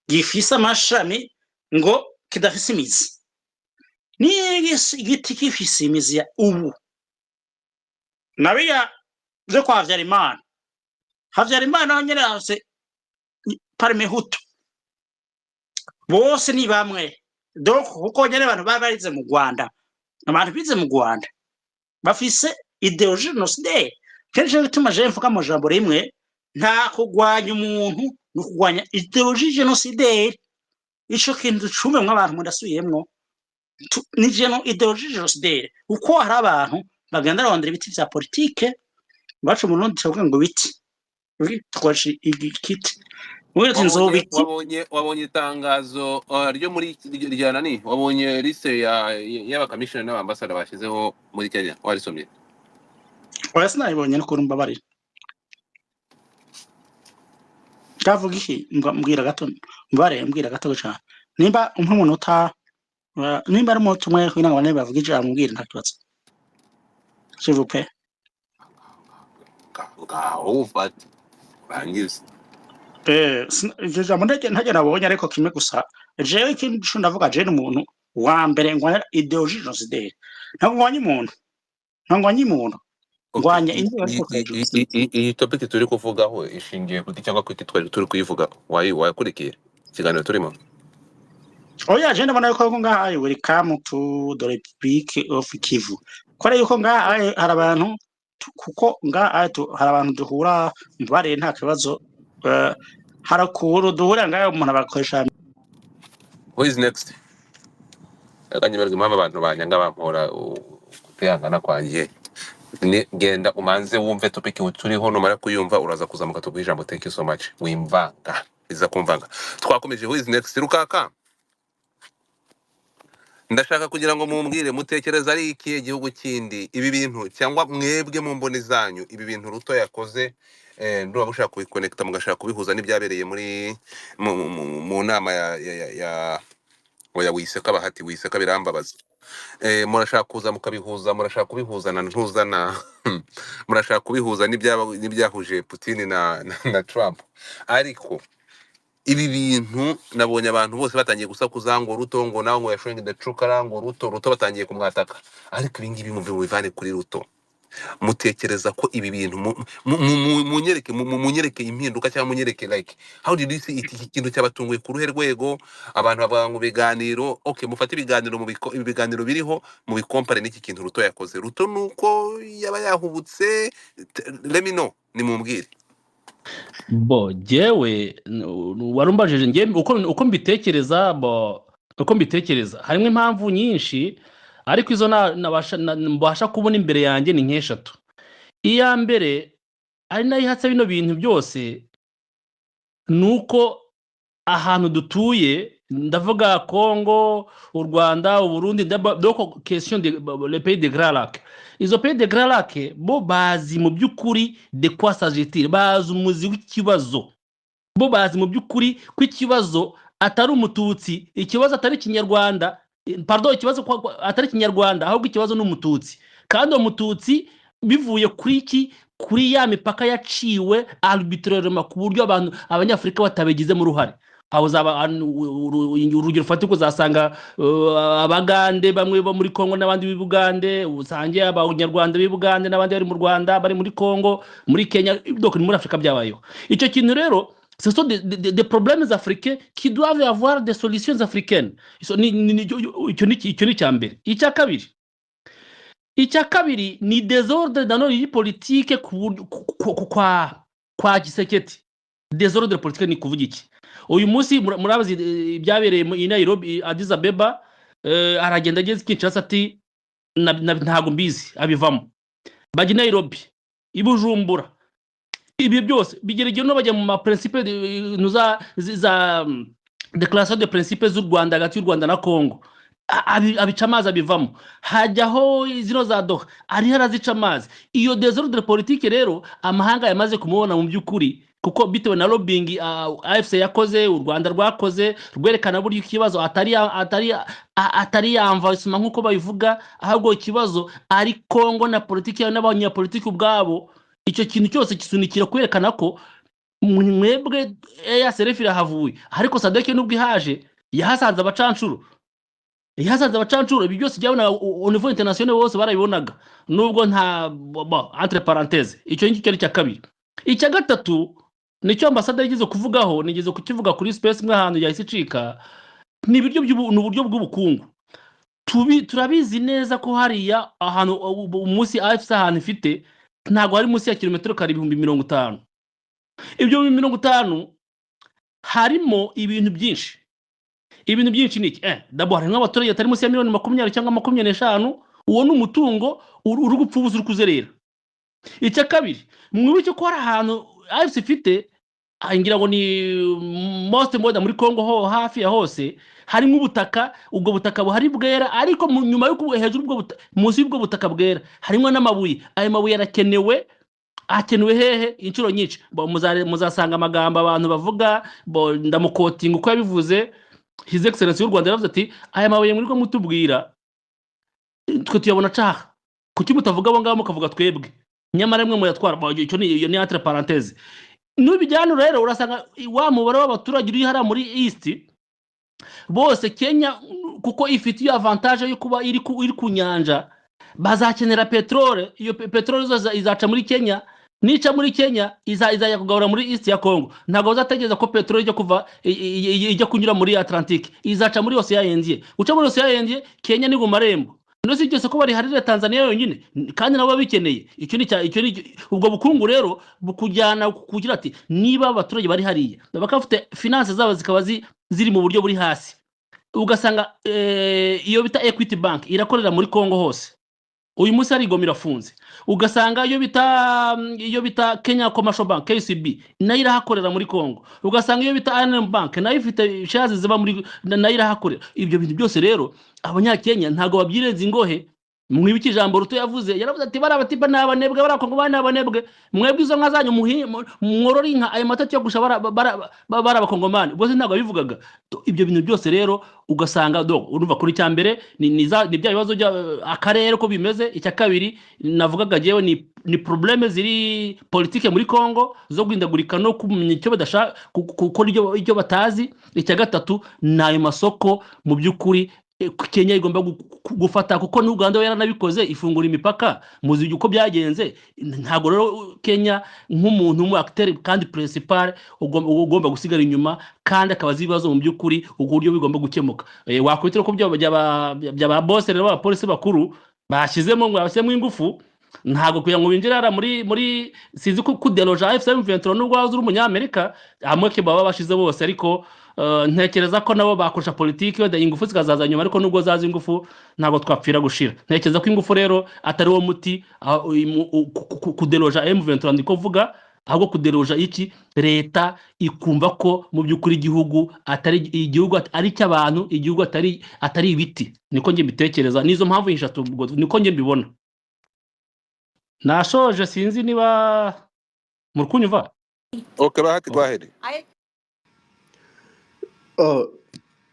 gifise amashami ngo kidafise imizi igiti gifise imizi ya ubu nabiya byo kwa Havyarimana nyene afise Parmehutu bose ni bamwe donc kuko nyene abantu barize mu Rwanda abantu bize mu Rwanda bafise ideologie genocide kenshi bituma je mvuga mu jambo rimwe nta kugwanya umuntu no kugwanya ideologie genocide ico kintu cume mw'abantu mudasubiyemwo ni ideologie genocide uko hari abantu bagenda rondera ibiti vya politique bacu mu Burundi cyavuga ngo biti twaje igiti wabonye itangazo ryo muri rya nani wabonye liste y'abakamishina n'abambasada bashyizeho muri Kenya warisomye oya sinayibonye no kurumba bari kavuga iki mbwira gato cyane nimba umunota nimba ari umuntu umwe kugira ngo bane bavuga ijambo mbwira nta kibazo s'il vous plaît ufata urangiza ivyo jambo ntajya nabonye ariko kimwe gusa jewe ikintu cyo ndavuga je n'umuntu wa mbere ngwana ideologie genocide ntangwanya umuntu ngwanya iyi topic turi kuvugaho ishingiye kuti cyangwa kuti twari turi kuyivuga wayakurikiye ikiganiro turimo oya je ndabona yuko ngaha welcome to the Republic of Kivu kore yuko ngaha hari abantu kuko ngaha hari abantu duhura mbare nta kibazo harakuru duhura ngaho umuntu abakoresha who is next akanyemerwa impamvu abantu banyanga bampora kutihangana kwanjye genda umanze wumve topic turiho numara kuyumva uraza kuzamuka tubwira ijambo thank you so much wimvanga iza kumvanga twakomeje who is next Rukaka ndashaka kugira ngo mumbwire mutekereza ari iki igihugu kindi ibi bintu cyangwa mwebwe mu mboni zanyu ibi bintu Ruto yakoze ndumva mushaka kubiconnecta mugashaka kubihuza n'ibyabereye muri mu nama ya wiseka bahati wiseka birambabaza murashaka kuza mukabihuza murashaka kubihuza na ntuzana murashaka kubihuza n'ibyahuje Putin na Trump ariko ibi bintu nabonye abantu bose batangiye gusakuza ngo Ruto ngo nawe ngo yashowing the true color ngo Ruto batangiye kumwataka, ariko ibi ngibi muve mubivane kuri Ruto. Mutekereza ko ibi bintu munyereke impinduka cyangwa munyereke like how did you see it? Iki kintu cyabatunguye ku ruhe rwego? Abantu bavuga ngo biganiro, okay, mufate ibiganiro ibiganiro biriho mu bikompare n'iki kintu Ruto yakoze. Ruto nuko yaba yahubutse, let me know, nimumbwire. bo jewe warumbajije nge uko mbitekereza, uko mbitekereza harimo impamvu nyinshi, ariko izo mbasha kubona imbere yanjye ni nk'eshatu. Iya mbere ari nayo ihatse bino bintu byose nuko ahantu dutuye, ndavuga Congo, u Rwanda, u Burundi, donc question de le pays de Grand Lac. Izo pays de Grand Lac bo bazi mu by'ukuri de quoi s'agit-il, bazi umuzi w'ikibazo, bo bazi mu by'ukuri ko ikibazo atari umututsi, ikibazo atari Kinyarwanda, pardon, ikibazo atari Kinyarwanda ahubwo ikibazo n'umututsi, kandi umututsi bivuye kuri iki, kuri ya mipaka yaciwe arbitrairement ku buryo abanyafrika batabigize mu ruhare. Aho zaba urugero fatiko uzasanga abagande bamwe bo muri Kongo n'abandi b'Ubugande, usange abanyarwanda b'Ubugande n'abandi bari mu Rwanda bari muri Kongo, muri Kenya, donc muri Afrika byabayeho. Icyo kintu rero ce sont des problèmes africains qui doivent avoir des solutions africaines. Icyo ni cyambere. Icya kabiri ni désordre dans nos politiques kwa Gisekedi. Désordre politique ni kuvuga iki? Uyu munsi murabazi ibyabereye i Nairobi, Addis Abeba, aragenda ageze Kinshasa ati ntago mbizi, abivamo. Bajya i Nairobi, i Bujumbura, ibyo byose bigereye no bajya mu ma principe za déclaration de principes z'u Rwanda hagati y'u Rwanda na Congo, abica amazi abivamo. Hajyaho zino za Doha, ari harazica amazi. Iyo désordre politique rero amahanga yamaze kumubona mu by'ukuri, kuko bitewe na lobbying AFC yakoze, u Rwanda rwakoze, rwerekana buryo ikibazo atari yamvasima nkuko babivuga, ahubwo ikibazo ari Congo na politiki n'abanyapolitiki ubwabo. Icyo kintu cyose kisunikira kwerekana ko mwebwe EACRF irahavuye, ariko Sadek nubwo ihaje yahasanze abacancuro, ibi byose byabona au niveau international bose barabibonaga, nubwo nta entre parenthèses. Icyo ngicyo ari cya kabiri. Icya gatatu nicyo ambassadeur yagize kuvugaho, nigeze kukivuga kuri space mwe ahantu yahise icika, ni uburyo bw'ubukungu. Turabizi neza ko hariya ahantu umunsi AFC ahantu ifite ntago hari munsi ya kilometero kare 50. Ibyo 50 harimo ibintu byinshi. Ibintu byinshi niki d'abord hari nk'abaturage atari munsi ya 20 cyangwa 25, uwo n'umutungo uri gupfubuza uri kuzerera. Icya kabiri mwibuke ko hari ahantu AFC ifite, ngira ngo ni most moda muri Congo ho hafi ya hose, harimo ubutaka, ubwo butaka buhari bwera, ariko nyuma yo hejuru ubwo munsi y'ubwo butaka bwera harimo n'amabuye. Ayo mabuye arakenewe hehe inshuro nyinshi. Muzasanga amagambo abantu bavuga, ndamukotinga uko yabivuze, His Excellency y'u Rwanda yavuze ati aya mabuye muri ko mutubwira twe tuyabona caha, kuki mutavuga abo ngabo mukavuga twebwe, nyamara mwe muyatwara. Icyo ni entre parenthèses. N'ubijyana rero urasanga wa mubare w'abaturage uri hara muri East bose Kenya, kuko ifite iyo avantage yo kuba iri ku nyanja, bazakenera petrole. Iyo petrole izaca muri Kenya, nica muri Kenya izajya kugabura muri East ya Congo. Ntago bazategereza ko petrole ijya kuva ijya kunyura muri Atlantic, izaca muri Ocean Indien. Uca muri Ocean Indien Kenya ni gumarembo. Nose igeze ko bari harire Tanzania yonyine, kandi nabo bikeneye. Icyo ni ubwo bukungu rero bukujyana kugira ati niba abaturage bari hariya bakafite finance zabo zikaba ziri mu buryo buri hasi, ugasanga iyo bita Equity Bank irakorera muri Congo hose, uyu munsi ari igomira funze. Ugasanga iyo bita Kenya Commercial Bank KCB nayo irahakorera muri Congo. Ugasanga iyo bita I&M Bank nayo ifite shares ziba muri nayo irahakorera. Ibyo bintu byose rero abanyakenya ntago babyirenza ingohe, mwibuke ijambo Ruto yavuze, yaravuze ati bari abatipa ni abanebwe, bari abakongomani ni abanebwe, mwebwe izo nka zanyu mworora inka, ayo mata cyo gusha bari abakongomani bose ntabwo yabivugaga. Ibyo bintu byose rero ugasanga urumva kuri cya mbere ni bya bibazo akarere ko bimeze. Icya kabiri navugaga jewe ni probleme ziri politike muri Congo zo guhindagurika no kumenya icyo badashaka gukora icyo batazi. Icya gatatu ni ayo masoko mu by'ukuri Kenya igomba gufata, kuko n'Uganda yaranabikoze ifungura imipaka, muzi uko byagenze. Ntabwo rero Kenya nk'umuntu mu acteur kandi principal ugomba gusigara inyuma, kandi akabaza ibibazo mu by'ukuri uburyo bigomba gukemuka. Wakwitira ko byaba boss rero abapolisi bakuru bashyizemo ingufu, ntabwo kugira ngo binjirara muri sinzi ko kudeloja F723 nubwo wazi uri umunyamerika hamwe ke baba bashize bose, ariko ntekereza ko nabo bakoresha politiki wenda ingufu zikazaza nyuma, ariko nubwo zaza ingufu ntabwo twapfira gushira. Ntekereza ko ingufu rero atari wo muti kudeloja M23 ndiko vuga, ahubwo kudeloja iki leta ikumva ko mu by'ukuri igihugu ari cy'abantu, igihugu atari ibiti. Niko nge mbitekereza, nizo mpamvu eshatu niko nge mbibona. Nashoje sinzi niba muri kunyumva. Okay, bahati gwaheri.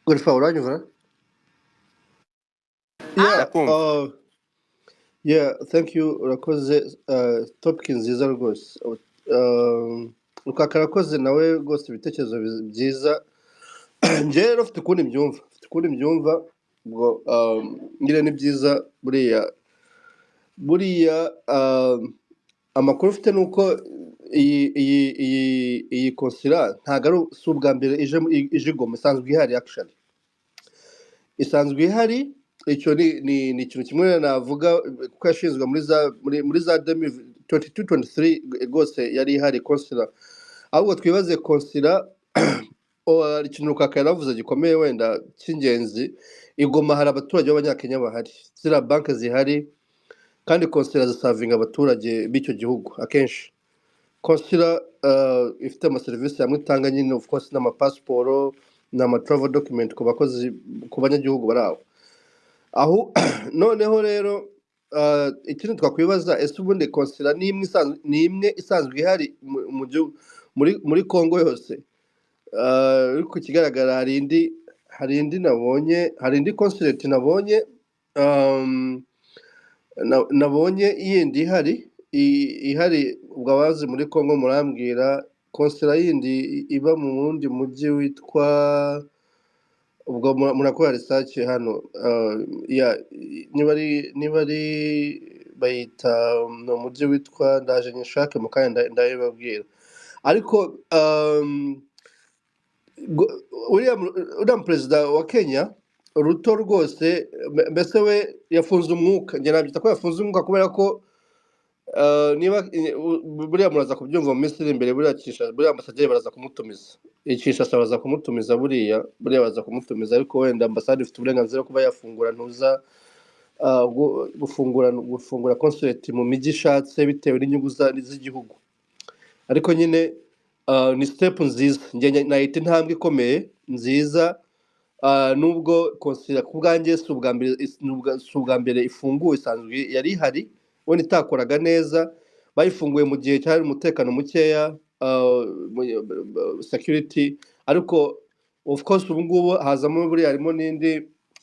Godfa uranyumva? Yeah, thank you. Urakoze topic nziza rwose. Ukakarakoze nawe rwose ibitekerezo byiza. Nje rero mfite ukundi mbyumva ubwo ngire ni byiza buriya amakuru ufite nuko iyi konsila ntago ari ubwa mbere ije Goma, isanzwe ihari actually, isanzwe ihari. Icyo ni ikintu kimwe navuga kuko yashinzwe muri za 2022-23 rwose yari ihari konsila. Ahubwo twibaze konsila ikintu Rukaka yaravuze gikomeye wenda cy'ingenzi, Igoma hari abaturage b'Abanyakenya bahari, zira banki zihari, kandi konsila zisavinga abaturage b'icyo gihugu. Akenshi konsila ifite amaserivisi yamwe itanga nyine of course n'amapasiporo n'amatravel document ku bakozi, ku banyagihugu baraho aho. Noneho rero ikintu twakwibaza, ese ubundi konsila ni imwe isanzwe ihari muri Congo yose? Ariko kigaragara hari indi nabonye, hari indi consulate nabonye yindi ihari ubwo abazi muri Congo murambwira. Konsila yindi iba mu wundi mujyi witwa, ubwo murakora research hano, niba ari bayita no mujyi witwa, ndaje nyishake mu kanya ndabibabwira. Ariko uriya perezida wa Kenya Ruto rwose mbese we yafunze umwuka, njye nabyita ko yafunze umwuka, kubera ko niba buriya muraza kubyumva mu minsi iri imbere, buriya ambasaderi baraza kumutumiza, Kinshasa baraza kumutumiza, buriya baraza kumutumiza. Ariko wenda ambasade ifite uburenganzira kuba yafungura gufungura consulate mu mijyi ishatse bitewe n'inyungu z'igihugu. Ariko nyine ni step nziza, njye nahita intambwe ikomeye nziza, nubwo konsila ku bwanjye si ubwa mbere ifunguwe, isanzwe yari ihari wenda itakoraga neza. Bayifunguye mu gihe cyari umutekano mukeya, security, ariko of course ubu ngubu hazamo buriya harimo n'indi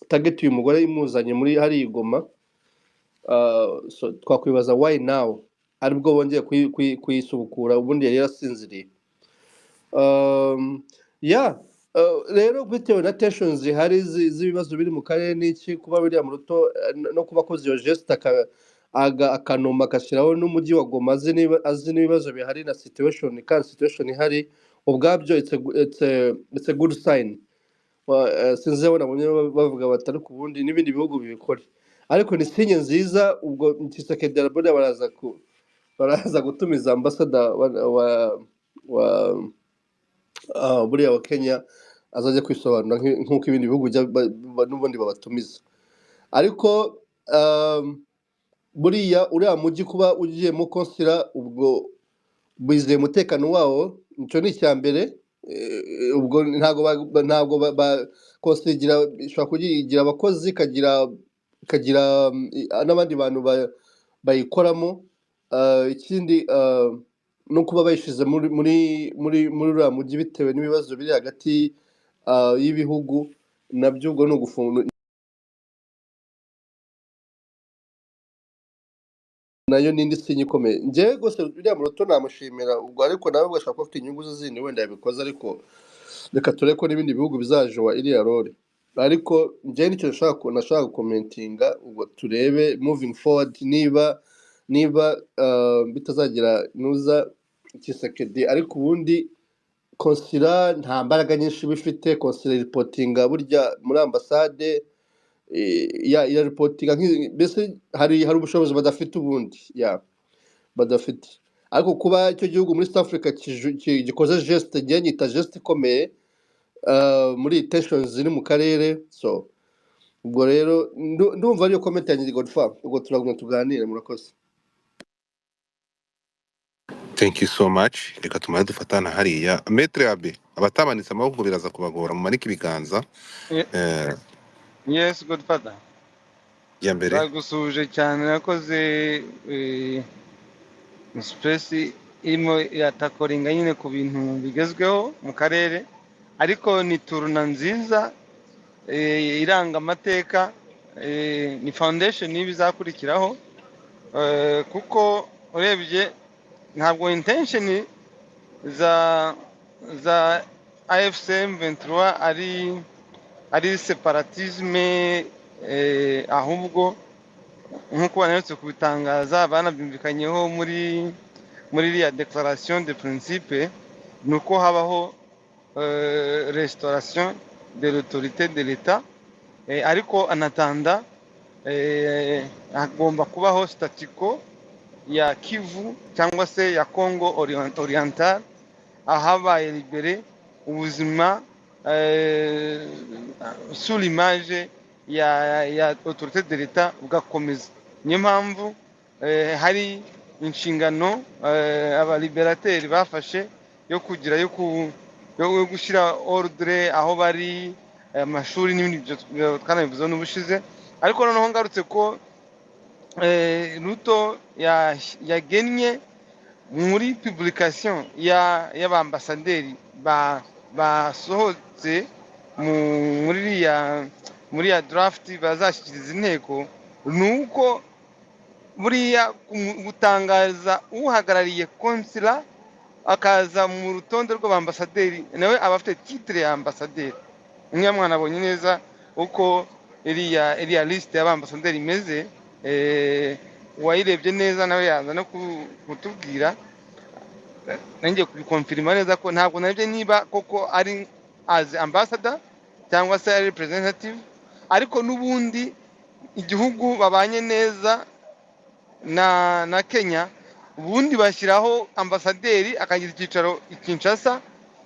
target uyu mugore imuzanye muri hari Goma. So twakwibaza why now aribwo bongeye kuyisubukura, ubundi yari yarasinziriye. Rero bitewe na tensions zihari z'ibibazo biri mu karere n'iki, kuba biriya mu Ruto no kuba akoze iyo geste akanoma agashyiraho n'umujyi wa Goma azi n'ibibazo bihari na situation, kandi situation ihari ubwabyo it's a good sign. Sinzi nabonye bavuga batari ku bundi n'ibindi bihugu bibikora, ariko ni sinye nziza. Ubwo Tshisekedi baraza gutumiza ambassador buriya wa Kenya azajya kwisobanura nk'uko ibindi bihugu n'ubundi babatumiza. Ariko buriya uriya mujyi kuba ugiyemo konsila, ubwo bizeye umutekano wawo, nicyo ni icya mbere. Ubwo ntabwo konsila ishobora kugira abakozi, ikagira ikagira n'abandi bantu bayikoramo. Ikindi no kuba bayishize muri uriya mujyi bitewe n'ibibazo biri hagati y'ibihugu, nabyo ubwo ni ugufunga nayo n'indi sinya ikomeye. Njyewe rwose uriya muroto namushimira ubwo, ariko nawe ugashaka ko afite inyungu ze zindi wenda yabikoze, ariko reka turebe ko n'ibindi bihugu bizajowa iriya role. Ariko njyewe nicyo nashaka gukomentinga, ubwo turebe moving forward niba bitazagira nuza Tshisekedi. Ariko ubundi konsila nta mbaraga nyinshi bifite. Konsila ripotinga burya muri ambasade ya ripotinga mbese hari ubushobozi badafite ubundi badafite. Ariko kuba icyo gihugu muri South Africa gikoze geste, njye nyita geste ikomeye muri tensions ziri mu karere. So ubwo rero ndumva ariyo comment yanjye Godfather, ubwo turagumya tuganire. Murakoze. Thank you so much. Reka tumare dufatana hariya. Maître Abe, abatamanitse amaboko biraza kubagora, mumanike ibiganza. Ye- Yes, Godfather. Ya mbere. Ndagusuje cyane, nakoze space irimo yatakoringa nyine ku bintu bigezweho mu karere, ariko ni turuna nziza iranga amateka, ni foundation y'ibizakurikiraho, kuko urebye ntabwo intention za AFC M23 ari separatisme, ahubwo nk'uko banaretse kubitangaza banabyumvikanyeho muri iriya declaration de principe, ni uko habaho restauration de l'autorité de l'État, ariko anatanda hagomba kubaho statu quo ya Kivu cyangwa se ya Congo Oriental, ahabaye libere ubuzima sous l'image ya autorité de l'État bugakomeza. Niyo mpamvu hari inshingano abaliberateri bafashe yo kugira yo gushyira ordre aho bari, amashuri n'ibindi twanabivuze n'ubushize. Ariko noneho ngarutse ko Ruto yagennye muri publication y'abambasaderi basohotse muri ya draft bazashyikiriza inteko, nuko buriya gutangaza uhagarariye konsila akaza mu rutonde rw'abambasaderi, nawe aba afite titre ya ambasaderi. Niyo mwana abonye neza uko iriya liste y'abambasaderi imeze, wayirebye neza nawe yaza no kutubwira, nanjye kubikonfirma neza ko ntabwo nabyo niba koko ari as ambassador cyangwa se ari representative, ariko n'ubundi igihugu babanye neza na Kenya, ubundi bashyiraho ambasaderi akagira icyicaro i Kinshasa,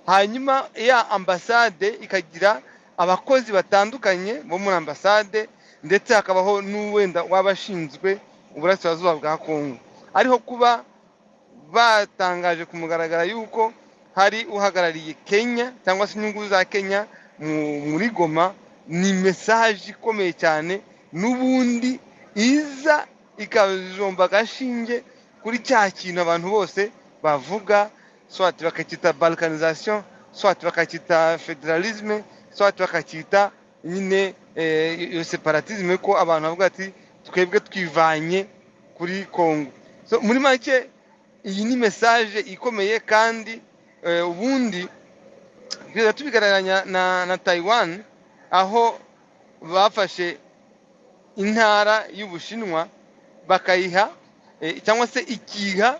hanyuma ya ambasade ikagira abakozi batandukanye bo muri ambasade, ndetse hakabaho n'uwenda wabashinzwe uburasirazuba bwa Kongo. Ariho kuba batangaje ku mugaragara yuko hari uhagarariye Kenya cyangwa se inyungu za Kenya muri Goma, ni message ikomeye cyane, n'ubundi iza ikajomba agashinge kuri cya kintu abantu bose bavuga, soit bakakita balkanisation, soit bakakita federalisme, soit bakakita nyine separatisme, ko abantu bavuga ati twebwe twivanye kuri Kongo. So muri make iyi ni message ikomeye, kandi ubundi biza tubigaraganya na Taiwan, aho bafashe intara y'Ubushinwa bakayiha cyangwa se ikiha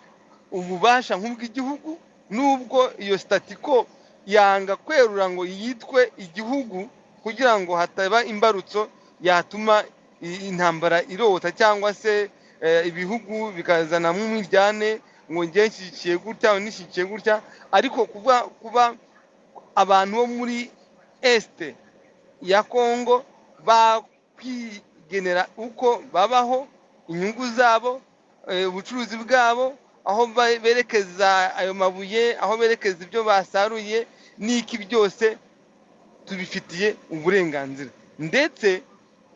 ububasha nk'ubw'igihugu, nubwo iyo statiko yanga kwerura ngo yitwe igihugu kugira ngo hataba imbarutso yatuma intambara irota, cyangwa se ibihugu bikazana mu miryane ngo ngiye nshyigikiye gutya nishyigikiye gutya. Ariko kuba abantu bo muri este ya Kongo bakwigenera uko babaho, inyungu zabo, ubucuruzi bwabo, aho berekeza ayo mabuye, aho berekeza ibyo basaruye, n'iki byose tubifitiye uburenganzira. Ndetse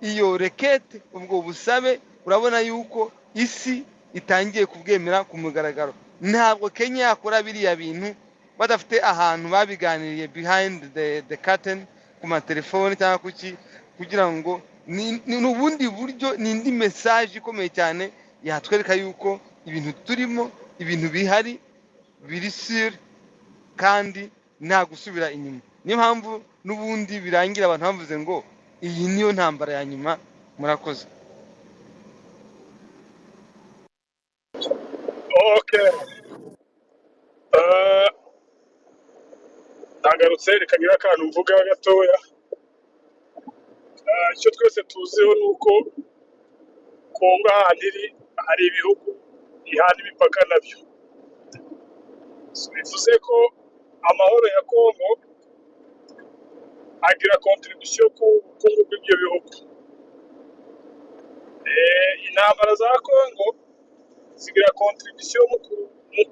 iyo rekete ubwo busabe urabona yuko isi itangiye kubwemera ku mugaragaro. Ntabwo Kenya yakora biriya bintu badafite ahantu babiganiriye behind the curtain ku matelefoni cyangwa kuki, kugira ngo n'ubundi buryo n'indi message ikomeye cyane yatwereka yuko ibintu turimo, ibintu bihari biri sure kandi nta gusubira inyuma. Niyo mpamvu n'ubundi birangira abantu bavuze ngo iyi niyo ntambara ya nyuma. Murakoze. Okay. Nagarutse reka ngira akantu mvuga gatoya. Icyo twese tuziho ni uko Kongo ahantu iri hari ibihugu ihana imipaka nabyo. Bivuze ko amahoro ya Kongo agira contribution ku bukungu bw'ibyo bihugu. Intambara za Kongo zigira contribution mu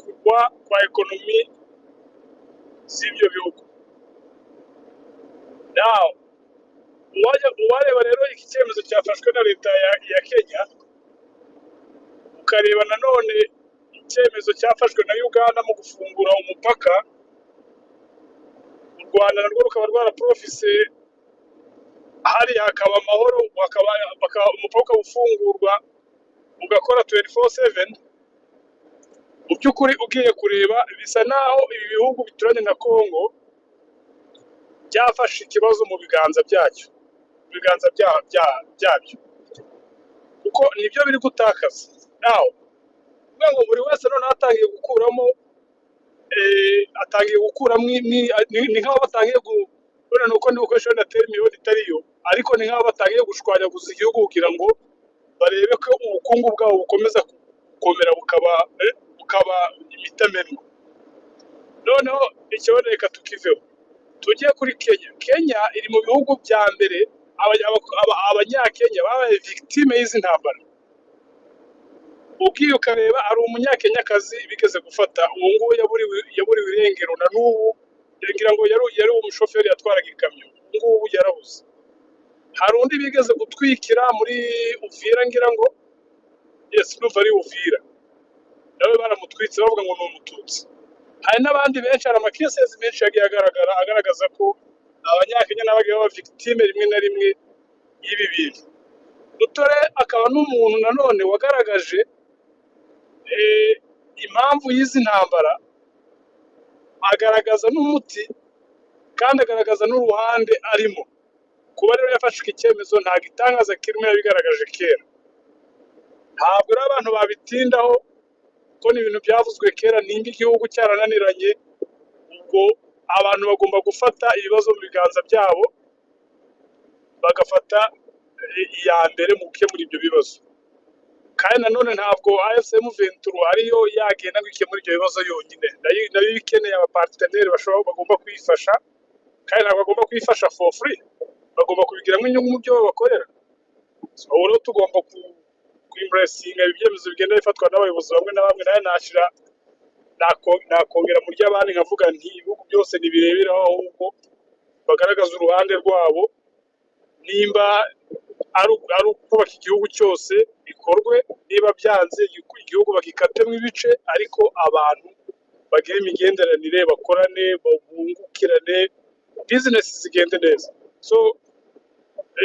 kugwa kwa ekonomi z'ibyo bihugu. Now, uwareba rero iki cyemezo cyafashwe na leta ya Kenya, ukareba nanone icyemezo cyafashwe na Uganda mu gufungura umupaka, u Rwanda narwo rukaba rwaraprofise hari hakaba amahoro, umupaka ufungurwa ugakora 24/7. Mu by'ukuri ugiye kureba bisa naho ibi bihugu bituranye na Kongo byafashe ikibazo mu biganza byacyo, ibiganza byabyo, kuko nibyo biri gutakaza. Naho ngo buri wese none atangiye gukuramo ni nk'aho batangiye kubona nuko ndi gukoresha na termiyo itariyo, ariko ni nk'aho batangiye gushwanyaguza igihugu kugira ngo barebe ko ubukungu bwabo bukomeza gukomera bukaba imitamenwa. Noneho ikibazo reka tukiveho tujye kuri Kenya. Kenya iri mu bihugu bya mbere abanyakenya babaye victime y'izi ntambara. Ugiye ukareba ari umunyakenyakazi bigeze gufata, uwo nguwo yaburiwe irengero na n'ubu, ngira ngo yari umushoferi yatwaraga ikamyo, ngubu yarabuze. Hari undi bigeze gutwikira muri Uvira, ngira ngo yes nuva ari Uvira, nawe baramutwitse bavuga ngo ni umututsi. Hari n'abandi benshi, hari amakesezi menshi yagiye agaragaza ko abanyakenya n'abagiye baba victime rimwe na rimwe y'ibi bintu. Dutore akaba n'umuntu nanone wagaragaje impamvu y'izi ntambara, agaragaza n'umuti kandi agaragaza n'uruhande arimo. Kuba rero yafashe icyemezo ntabwo itangaza kirimo yabigaragaje kera, ntabwo ari abantu babitindaho ko ni ibintu byavuzwe kera. Nimba igihugu cyarananiranye, ubwo abantu bagomba gufata ibibazo mu biganza byabo, bagafata iya mbere mu gukemura ibyo bibazo. Kandi nanone ntabwo AFC M23 ariyo yagenda ngo ikemure ibyo bibazo yonyine, nayo ikeneye abaparteneri bagomba kuyifasha, kandi ntabwo bagomba kuyifasha for free, bagomba kubigiramo inyungu mu byo bakorera. So rero tugomba kwimbracinga ibyemezo bigenda bifatwa n'abayobozi bamwe na bamwe. Nayo nakongera mu ry'abandi nkavuga nti ibihugu byose nibireberaho, ahubwo bagaragaza uruhande rwabo. Nimba ari ukubaka igihugu cyose bikorwe, niba byanze igihugu bagikatemo ibice, ariko abantu bagira imigenderanire, bakorane, bungukirane, business zigende neza. So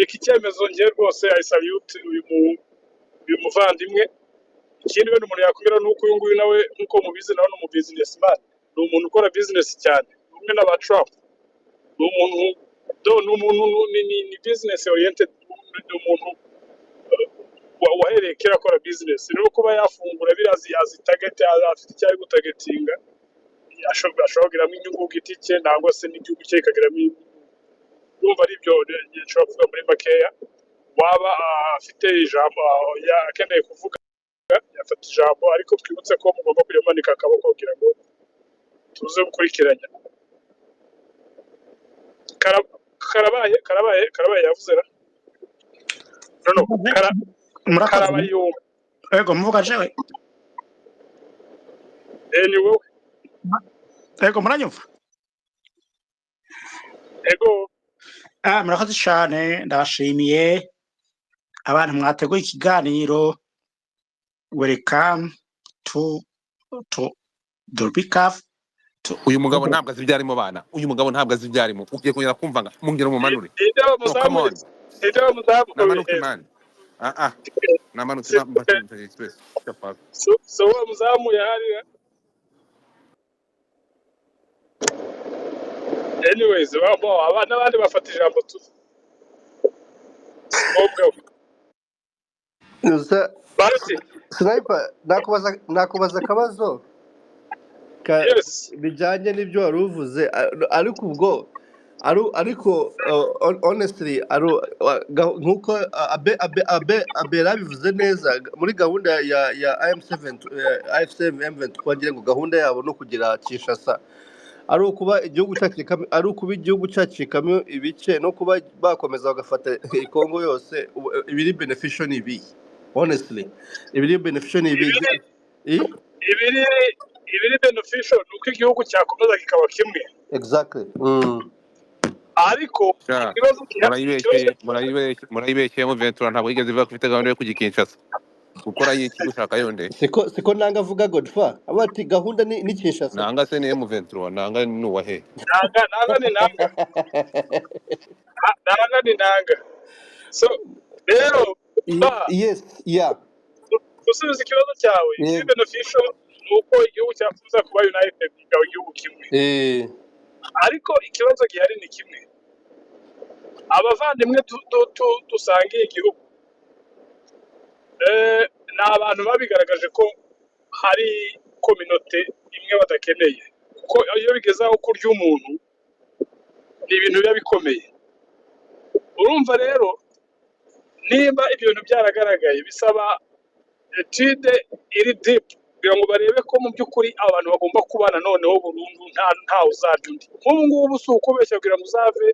iki cyemezo ngiye rwose I salute uyu muvandimwe. Ikindi wenda umuntu yakwira ni uko uyu nguyu nawe nk'uko mubizi nawe ni umu businessman, ni umuntu ukora business cyane, umwe n'aba Trump. Ni business oriented, ni umuntu wahereye kera akora business. Rero kuba yafungura birazi azi target, afite icyo ari gutagetinga, ashobora kugiramo inyungu giti cye nangwa se n'igihugu cye kikagiramo inyungu. Urumva ari byo nshobora kuvuga muri makeya. Waba afite ijambo akeneye kuvuga yafata ijambo, ariko twibutse ko mugomba kuyamanika akaboko kugira ngo tuze gukurikiranya. Karabaye yavuze ra no Karabaye yego muvuga jewe ni wowe yego muranyumva yego murakoze cyane, ndabashimiye abantu mwateguye ikiganiro, welcome to the recap to uyu mugabo ntabwo azi ibyarimo bana, uyu mugabo ntabwo azi ibyarimo, ugiye kongera kumva nga mungire mumanure. Inde No, come bamuzamuye. on, Inde bamuzamuye. namanuke man. Namanutse mbashimye express. Cyapfa. So bamuzamuye hariya. Anyways, abana bandi bafata ijambo tu. Bati, Sniper, nakubaza akabazo yes. bijyanye n'ibyo wari uvuze, ariko ubwo ariko honestly nk'uko abe yabivuze neza muri gahunda ya IFCM twongere ngo gahunda yabo no kugira Kinshasa ari ukuba igihugu cyacikamo ibice no kuba bakomeza bagafata Kongo yose. Ibiri beneficial ni ibi, honestly ibiri beneficial ni ibi. Ibiri beneficial nuko igihugu cyakomeza kikaba kimwe. Exactly. Ariko ikibazo murayibeshye mu Ventura ntabwo yigeze ivuga ko ifite gahunda yo kujya Kinshasa gukora iki gushaka yonde. Siko nanga avuga Godfa abati gahunda ni Kinshasa. Nanga se ni mu Ventura, nanga ni uwahe? Nanga ni nanga. So rero yes, yeah. Gusubiza ikibazo cyawe, ibiri beneficial nuko igihugu cyafuza kuba united kikaba igihugu kimwe. Ariko ikibazo gihari ni kimwe, abavandimwe dusangiye igihugu ni abantu babigaragaje ko hari kominote imwe badakeneye, kuko iyo bigeze aho kurya umuntu ni ibintu biba bikomeye. Urumva rero nimba ibyo bintu byaragaragaye bisaba etude iri deep kugira ngo barebe ko mu by'ukuri abantu bagomba kubana noneho burundu nta uzarya undi. Nk'ubu ngubu si ukubeshya kugira ngo uzave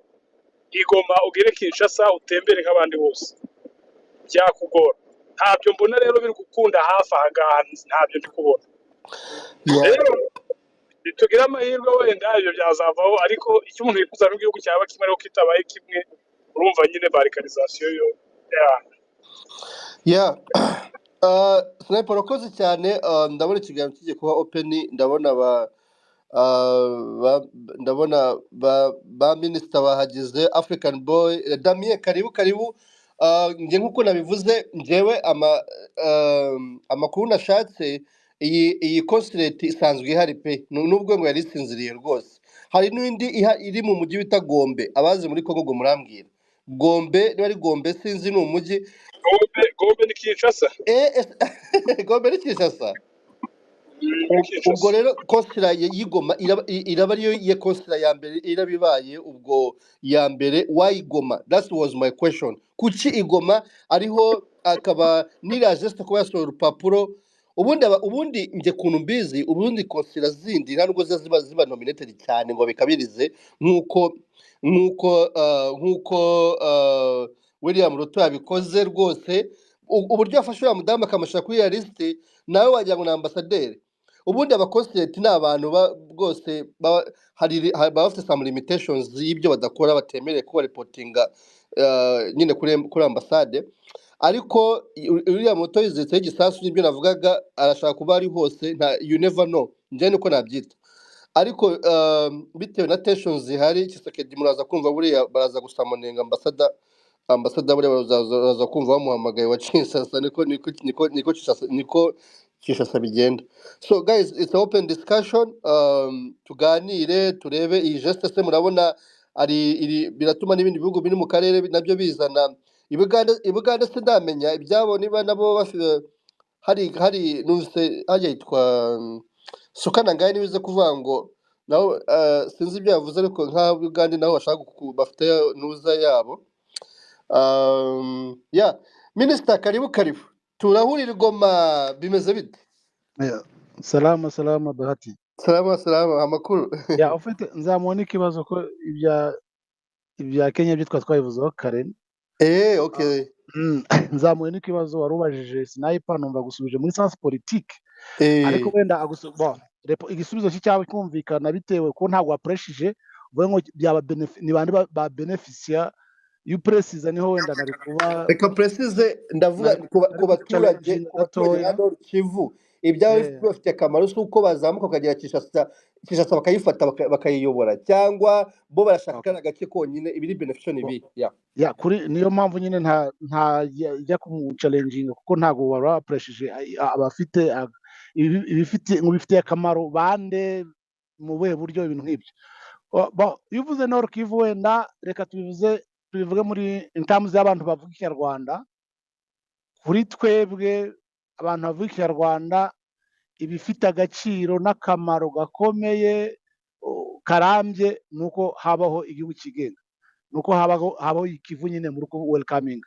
Igoma ugere Kinshasa utembere nk'abandi bose byakugora. Ntabyo mbona rero biri gukunda hafi aha ngaha, ntabyo ndi kubona. Rero tugira amahirwe wenda ibyo byazavaho, ariko icyo umuntu yifuza n'igihugu cyaba kimwe ariko kitabaye kimwe, urumva nyine barikarizasiyo yo Sniper urakoze cyane. Ndabona ikiganiro kigiye kuba open, ndabona ba minisita bahagize African Boy Damien, karibu. Nge nk'uko nabivuze njyewe amakuru nashatse, iyi consulate isanzwe ihari pe, nubwo ngo yari isinziriye rwose. Hari n'indi iri mu mujyi wita Gombe, abazi muri Kongo ngo murambwira Gombe, niba ari Gombe sinzi ni umujyi. Gombe ni Kinshasa. Gombe ni Kinshasa. Ubwo rero konsila y'Igoma iraba ariyo ye konsila ya mbere irabibaye, ubwo ya mbere wayigoma. That was my question. Kuki Igoma ariho akaba nirajeste kuba yasohora urupapuro? Ubundi nje kuntu mbizi, ubundi konsila zindi nta nubwo ziba nominated cyane ngo bikabirize nkuko William Ruto yabikoze rwose. Uburyo afashe uriya mudamu akamushyira kuri ya lisite, nawe wagira ngo ni ambasaderi. Ubundi abakonsulate ni abantu rwose baba bafite some limitations y'ibyo badakora, batemereye kuba reportinga nyine kuri ambasade. Ariko uriya Ruto yizetseho igisasu n'ibyo navugaga, arashaka kuba ari hose, you never know, njye niko nabyita. Ariko bitewe na tensions zihari, Tshisekedi muraza kumva buriya baraza gusamoninga ambasada buriya baraza kumva bamuhamagaye wa Kinshasa. Niko Kinshasa bigenda. So guys, it's an open discussion. Tuganire turebe iyi geste se murabona ari biratuma n'ibindi bihugu biri mu karere nabyo bizana. Ibuganda se ndamenya ibyabo niba nabo hari nuse hajya yitwa Sukana ngaye nibize kuvuga ngo naho sinzi ibyo yavuze, ariko nka Uganda naho bashaka bafite nuza yabo. Minister karibu turahurira Goma, bimeze bite? Salama Bahati. Salama amakuru. Ufite nzamubona ikibazo ko ibya Kenya byitwa twabivuzeho kare. Okay. Nzamubona ikibazo warubajije Sniper, numva gusubije muri science politique. Ariko wenda igisubizo cyawe kumvikana bitewe ko ntabwo wapreshije uvuga ngo byaba ni bandi ba beneficia iyo precise niho wenda nari kuba reka precise ndavuga nari ku nari baturage gucalenjinga ku baturage ba gatoya Nord Kivu ibyabo eh bifite akamaro si uko bazamuka bakagera Kinshasa bakayifata bakayiyobora cyangwa bo barashaka okay kana gace konyine ibiri beneficial Bo- ibi ya ya kuri niyo mpamvu nyine nta jya kumucalenjinga kuko ntabwo wari wapreshije abafite ibifite ngo bifitiye akamaro bande mu buhe buryo ibintu nk'ibyo iyo uvuze Nord Kivu wenda reka tubivuge muri in terms y'abantu bavuga ikinyarwanda kuri twebwe abantu bavuga ikinyarwanda ibifite agaciro n'akamaro gakomeye karambye nuko habaho igihugu kigenga nuko habaho ikivu nyine muri uko welcoming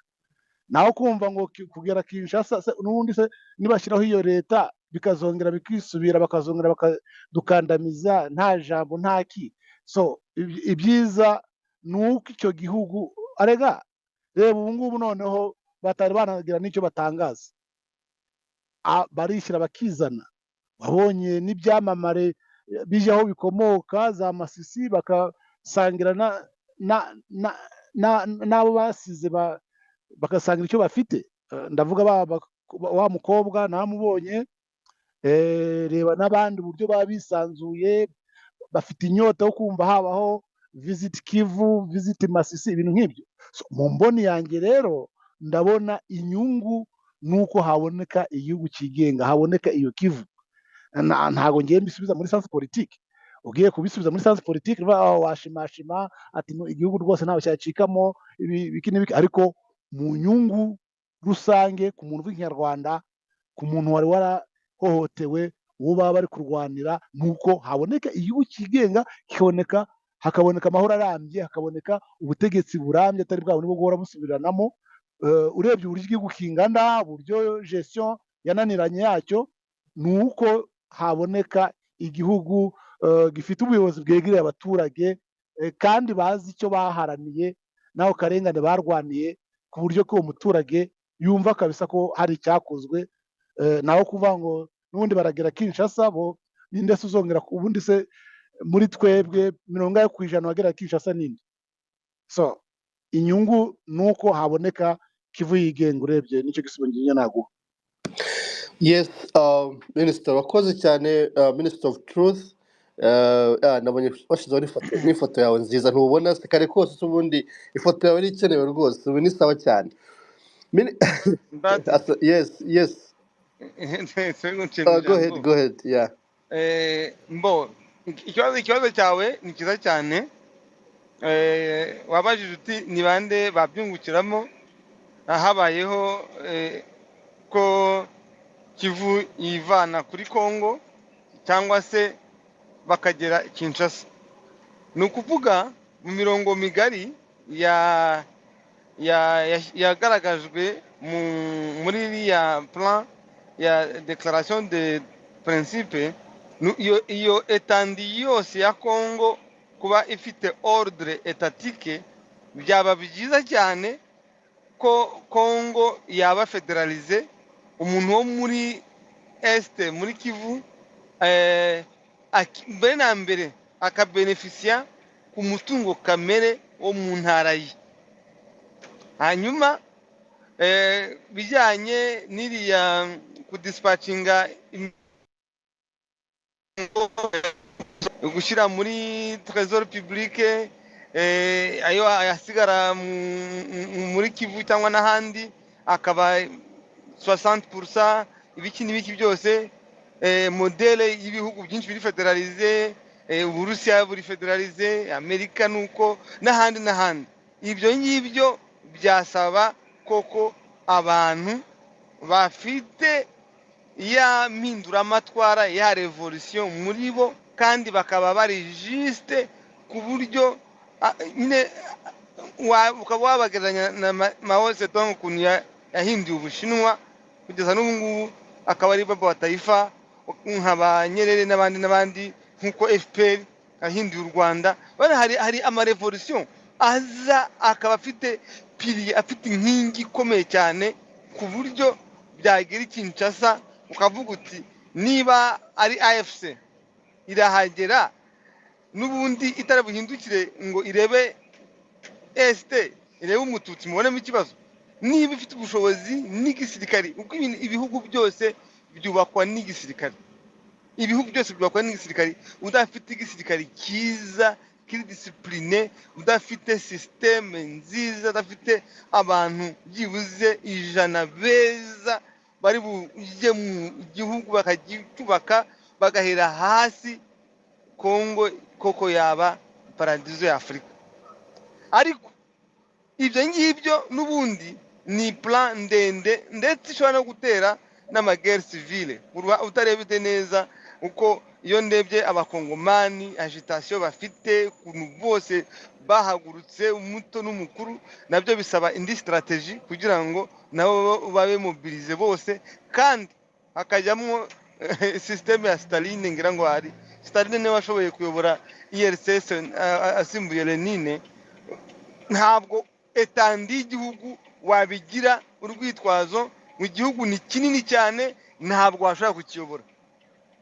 naho kumva ngo kugera Kinshasa n'ubundi se nibashyiraho iyo leta bikazongera bikisubira bakazongera bakadukandamiza nta jambo nta ki so ibyiza nuko icyo gihugu arega reba ubu ngubu noneho batari banagira n'icyo batangaza barishyira bakizana wabonye n'ibyamamare bije aho bikomoka za Masisi bakasangira n'abo basize bagasangira icyo bafite ndavuga wa mukobwa namubonye reba n'abandi uburyo baba bisanzuye bafite inyota yo kumva habaho visit Kivu visit Masisi ibintu nk'ibyo mu mboni yanjye rero ndabona inyungu nuko haboneka igihugu kigenga haboneka iyo Kivu ntago ngiye mbisubiza muri science politique ugiye kubisubiza muri science politique washimashima ati igihugu rwose ntawe cyacikamo ibiki n'ibiki ariko mu nyungu rusange ku muntu w'ikinyarwanda ku muntu wari warahohotewe uwo baba bari kurwanira nuko haboneka igihugu kigenga hakaboneka amahoro arambye hakaboneka ubutegetsi burambye atari bwabo nibwo guhora busubiranamo urebye uburyo igihugu kingana uburyo gestion yananiranye yacyo nuko haboneka igihugu gifite ubuyobozi bwegereye abaturage kandi bazi icyo baharaniye naho karengane barwaniye ku buryo ko uwo muturage yumva kabisa ko hari icyakozwe naho kuvuga ngo n'ubundi baragera Kinshasa bo ninde se uzongera ubundi se muri twebwe 90% wagera Kinshasa ninde so inyungu nuko haboneka Kivu yigenga urebye nicyo gisubonye naguha yes minister wakoze cyane minister of truth nabonye washizeho n'ifoto yawe nziza ntubona se kare kose ubundi ifoto yawe ikenewe rwose ubu ni sawa cyane yes go ahead yeah mbo ikibazo cyawe ni cyiza cyane wabajije uti ni bande babyungukiramo habayeho ko Kivu yivana kuri Kongo cyangwa se bakagera Kinshasa ni ukuvuga mu mirongo migari yagaragajwe muri iriya plan ya declaration de principe iyo etandi yose ya Kongo kuba ifite ordre étatique byaba byiza cyane ko Kongo yaba federalize umuntu wo muri este muri Kivu mbere na mbere akabenefisia ku mutungo kamere wo mu ntara ye hanyuma bijyanye n'iriya kudispatchinga gushyira muri trésor public ayo yasigara muri Kivu cyangwa n'ahandi akaba 60% ibiki n'ibiki byose modele y'ibihugu byinshi biri federalize Uburusiya buri federalize Amerika nuko n'ahandi ibyo ngibyo byasaba koko abantu bafite ya mpinduramatwara ya revolution muri bo kandi bakaba bari juste ku buryo nyine ukaba wabageranya na Mao Zedong kuntu yahinduye Ubushinwa kugeza n'ubu ngubu akaba ari baba wa taifa nk'aba Nyerere n'abandi nk'uko FPR yahinduye u Rwanda hari ama revolution aza akaba afite inkingi ikomeye cyane ku buryo byagira Kinshasa ukavuga uti niba ari AFC irahagera n'ubundi itarabuhindukire ngo irebe este irebe umututsi mubonemo ikibazo niba ifite ubushobozi n'igisirikare uko ibihugu byose byubakwa n'igisirikare ibihugu byose byubakwa n'igisirikare udafite igisirikare cyiza kiri disipurine udafite sisiteme nziza udafite abantu byibuze 100 beza bari bujye mu gihugu bakacyubaka bagahera hasi Kongo koko yaba paradizo ya Afurika ariko ibyo ngibyo n'ubundi ni plan ndende ndetse ishobora no gutera n'amagere civile utarebye neza uko iyo ndebye abakongomani agitation bafite kuntu bose bahagurutse umuto n'umukuru nabyo bisaba indi strategy kugira ngo nabo babe mobilize bose kandi hakajyamo system ya Staline ngira ngo hari Staline ne washoboye kuyobora IRCS asimbuye Lenine ntabwo etandi igihugu wabigira urwitwazo mu gihugu ni kinini cyane ntabwo washaka kukiyobora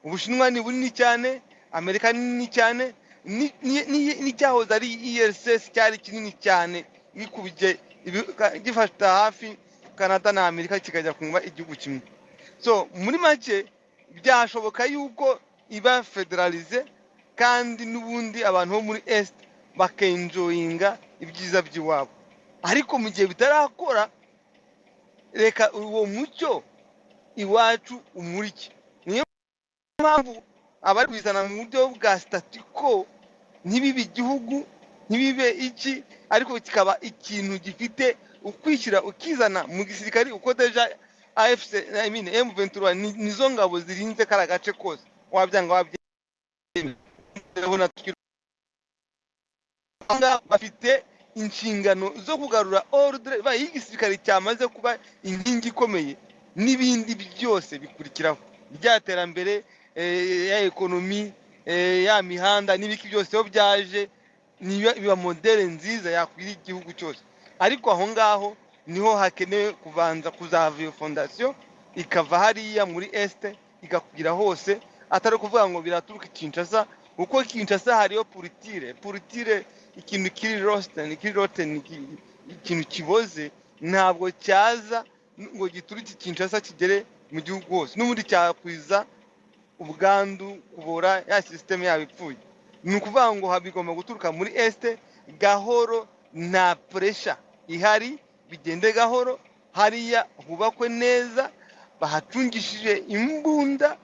Ubushinwa ni bunini cyane Amerika ni nini cyane ni cyahoze ari IRCS cyari kinini cyane gikubije gifata hafi Canada na Amerika kikajya kumva igihugu kimwe so muri make byashoboka yuko iba federalize kandi n'ubundi abantu bo muri Est bakenjoyinga ibyiza by'iwabo ariko mu gihe bitarakora reka uwo mucyo iwacu umuriki niyo mpamvu abari kwizana mu buryo bwa statiko ntibibe igihugu ntibibe iki ariko kikaba ikintu gifite ukwishyira ukizana mu gisirikari uko deja AFC M23 nizo ngabo zirinze kara gace kose wabyanga wabyemera bafite inshingano zo kugarura ordre bayigisirikari cyamaze kuba inkingi ikomeye n'ibindi byose bikurikiraho byaterambere ya ekonomi ya mihanda n'ibiki byose yo byaje niba modele nziza yakwira igihugu cyose ariko aho ngaho niho hakenewe kubanza kuzava iyo fondation ikava hariya muri Est igakwira hose atari kuvuga ngo biraturuka Kinshasa uko Kinshasa hariyo purutire ikintu kiri rosten ikintu kiboze ntabwo cyaza ngo gituruke Kinshasa kigere mu gihugu hose n'ubundi cyakwiza ubwandu kubora ya system yabipfuye ni ukuvuga ngo habigomba guturuka muri Est gahoro na pressure ihari bigende gahoro hariya hubakwe neza bahacungishije imbunda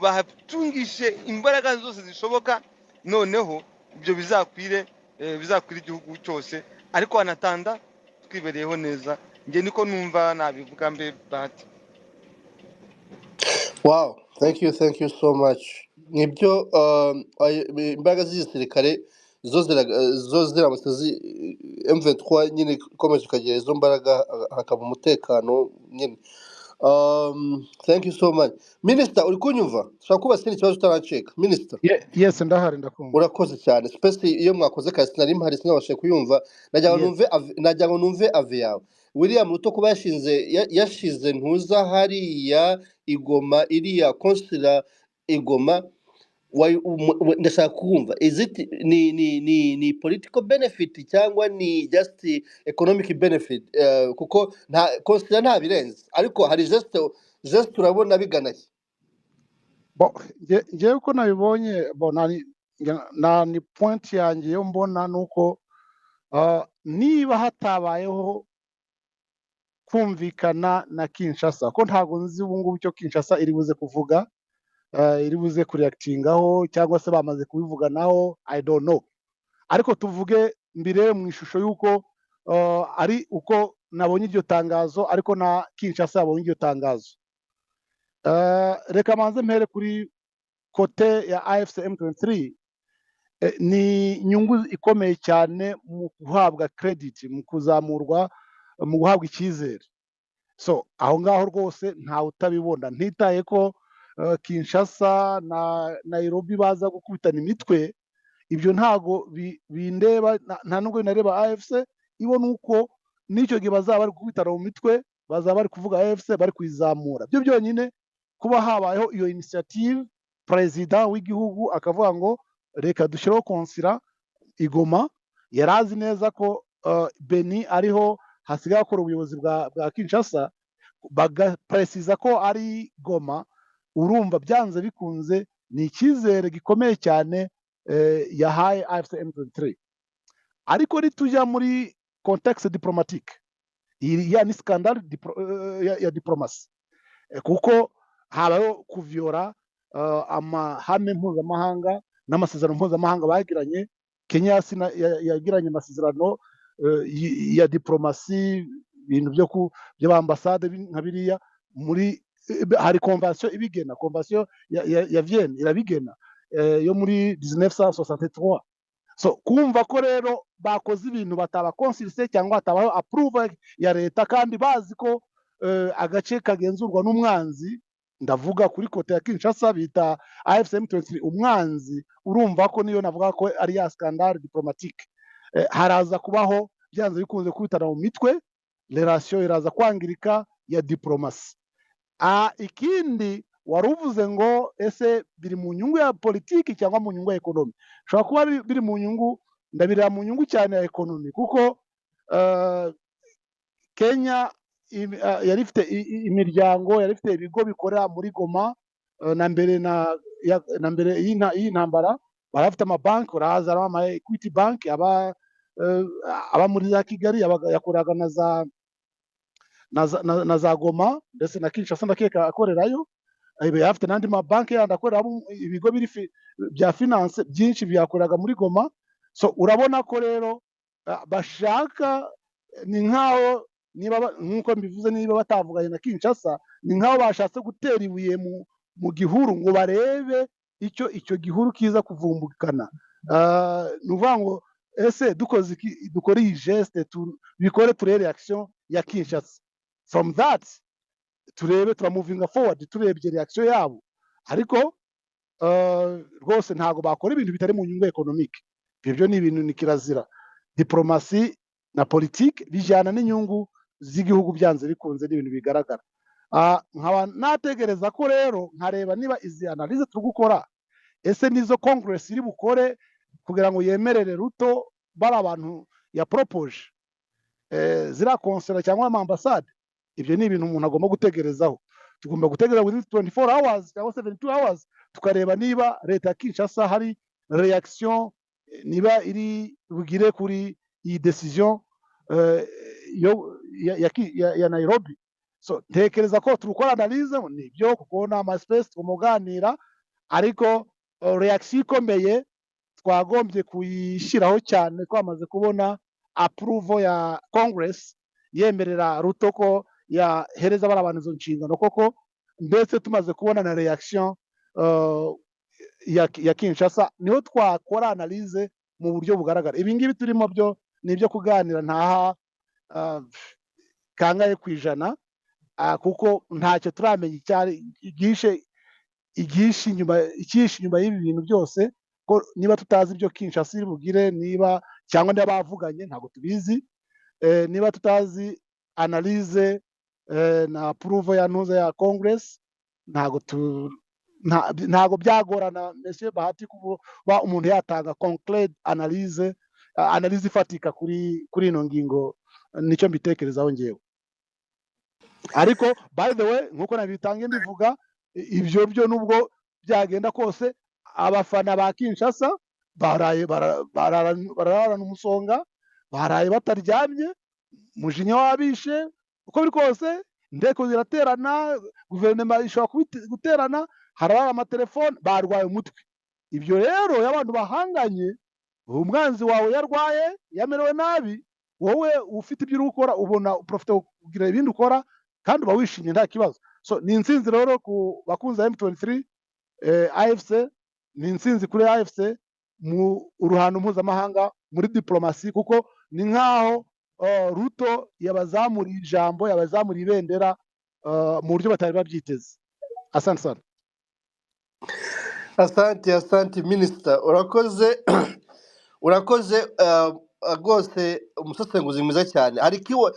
bahacungishe imbaraga zose zishoboka noneho ibyo bizakwira igihugu cyose ariko anatanda twibereyeho neza nge niko numva nabivuga mbe bahati Wow, thank you so much. Nibyo imbaraga z'igisirikare zo ziramutse M23 nyine ikomeje kugira izo mbaraga hakaba umutekano nyine. Thank you so much. Minister uri kunyumva? Shaka kuba sini kibazo utaraceka. Minister. Yes, ndahari ndakumva. Urakoze cyane. Space iyo mwakoze kasi nari mpari sinabashe kuyumva. Najya ngo numve ave yawe. William Ruto kuba yashize ntuza hariya Igoma iriya konsila Igoma ndashaka kumva is it ni political benefit cyangwa ni just economic benefit kuko nta konsila nta birenze ariko hari just turabona biganaye ngewe uko nabibonye ni point yanjye yo mbona nuko niba hatabayeho kumvikana na Kinshasa ko ntago nzi ubu ngubu cyo Kinshasa iri buze kuvuga iri buze kureactingaho cyangwa se bamaze kubivuganaho I don't know ariko tuvuge mbere mu ishusho yuko ari uko nabonye iryo tangazo ariko na Kinshasa yabonye iryo tangazo reka manze mpere kuri kote ya AFC M23 ni inyungu ikomeye cyane mu guhabwa credit mu kuzamurwa mu guhabwa icyizere so aho ngaho rwose nta utabibona ntitaye ko Kinshasa na Nairobi baza gukubitana imitwe ibyo ntago bindeba nta nubwo binareba AFC ibona uko n'icyo gihe bazaba bari gukubitana mu mitwe bazaba bari kuvuga AFC bari kwizamura byo byonyine kuba habayeho iyo initiative president w'igihugu akavuga ngo reka dushyireho konsila Igoma yarazi neza ko Beni ariho hasigaye hakora ubuyobozi bwa Kinshasa bagapresiza ko ari Goma, urumva byanze bikunze ni icyizere gikomeye cyane yahaye AFC M23. Ariko nitujya muri contexte diplomatique ya ni scandale ya diplomasi, kuko habaho kuvyora amahame mpuzamahanga n'amasezerano mpuzamahanga bagiranye. Kenya yagiranye amasezerano ya diplomasi, ibintu by'ambasade nka biriya, muri hari convention ibigena, convention ya Vienne irabigena yo muri 1963. So kumva ko rero bakoze ibintu bataba consulse cyangwa hatabaho approve ya leta, kandi bazi ko agace kagenzurwa n'umwanzi, ndavuga kuri kote ya Kinshasa bita AFC M23 umwanzi, urumva ko niyo navuga ko ari ya scandale diplomatique. Haraza kubaho byanze bikunze kubitana mu mitwe, relation iraza kwangirika ya diplomasi. Ikindi waruvuze ngo ese biri mu nyungu ya politiki cyangwa mu nyungu ya ekonomi. Shobora kuba biri mu nyungu, ndabirira mu nyungu cyane ya ekonomi, kuko Kenya yari ifite imiryango, yari ifite ibigo bikorera muri Goma na mbere y'intambara. Barafite amabanki, urahaza ama Equity Bank aba muri za Kigali yakoraga na za Goma, ndetse na Kinshasa ndakeka akorerayo. Afite n'andi mabanki yandi akorera ibigo bya finance byinshi byakoraga muri Goma. So urabona ko rero bashaka, ni nkaho nkuko mbivuze, niba batavuganye na Kinshasa, ni nkaho bashatse gutera ibuye mu gihuru ngo barebe icyo gihuru kiza kuvumbukana. Ni ukuvuga ngo ese dukore iyi geste, bikore turebe reaction ya Kinshasa, from that turebe turamuvinga forward, turebye reaction yabo. Ariko rwose ntago bakora ibintu bitari mu nyungu economique. Ibyo ni ibintu ni kirazira. Diplomasi na politique bijyana n'inyungu z'igihugu, byanze bikunze n'ibintu bigaragara. Nkaba nategereza ko rero nkareba niba izi analyse turi gukora ese nizo Congress iri bukore kugira ngo yemerere Ruto bari abantu ya propose zira konsera cyangwa ambassade. Ibyo ni ibintu umuntu agomba gutegerezaho. Tugomba gutegereza within 24 hours cyangwa 72 hours tukareba niba leta ya Kinshasa hari reaction, niba iri bugire kuri iyi decision ya Nairobi. So tekereza ko turukora analyse nibyo, kuko na ama space tumuganira, ariko reaction ikomeye twagombye kuyishyiraho cyane twamaze kubona approval ya Congress yemerera Ruto ko yahereza bari abantu izo nshingano koko, ndetse tumaze kubona na reaction ya Kinshasa, niho twakora analyse mu buryo bugaragara. Ibi ngibi turimo byo ni ibyo kuganira ntaha kangaye kwijana, kuko ntacyo turamenya icyari igishi inyuma y'ibi bintu byose, ko niba tutazi ibyo Kinshasa iri bugire, niba cyangwa niba bavuganye ntabwo tubizi, niba tutazi analyse na approval ya ntuza ya Congress, ntago byagorana Monsieur Bahati kuba umuntu yatanga concrete analyse ifatika kuri ino ngingo. Nicyo mbitekerezaho ngewe. Ariko by the way, nkuko nabitangiye mbivuga, ibyo byo nubwo byagenda kose, abafana ba Kinshasa bararana umusonga, baraye bataryamye, mujinya wabishe. Uko biri kose indeko ziraterana, guverinoma ishobora guterana, haraba amatelefone, barwaye umutwe. Ibyo rero y'abantu bahanganye, umwanzi wawe yarwaye, yamerewe nabi, wowe ufite ibyo ukora ubona profite kugira ibindi ukora, kandi uba wishimye nta kibazo. So ni insinzi rero ku bakunza M23, AFC ni insinzi kuri AFC mu ruhando mpuzamahanga muri diplomasi, kuko ni nkaho Ruto yabazamura ijambo, yabazamura ibendera mu buryo batari babyiteze. Asante sana. Asante Minister, urakoze rwose, umusesenguzi mwiza cyane. Hari keyword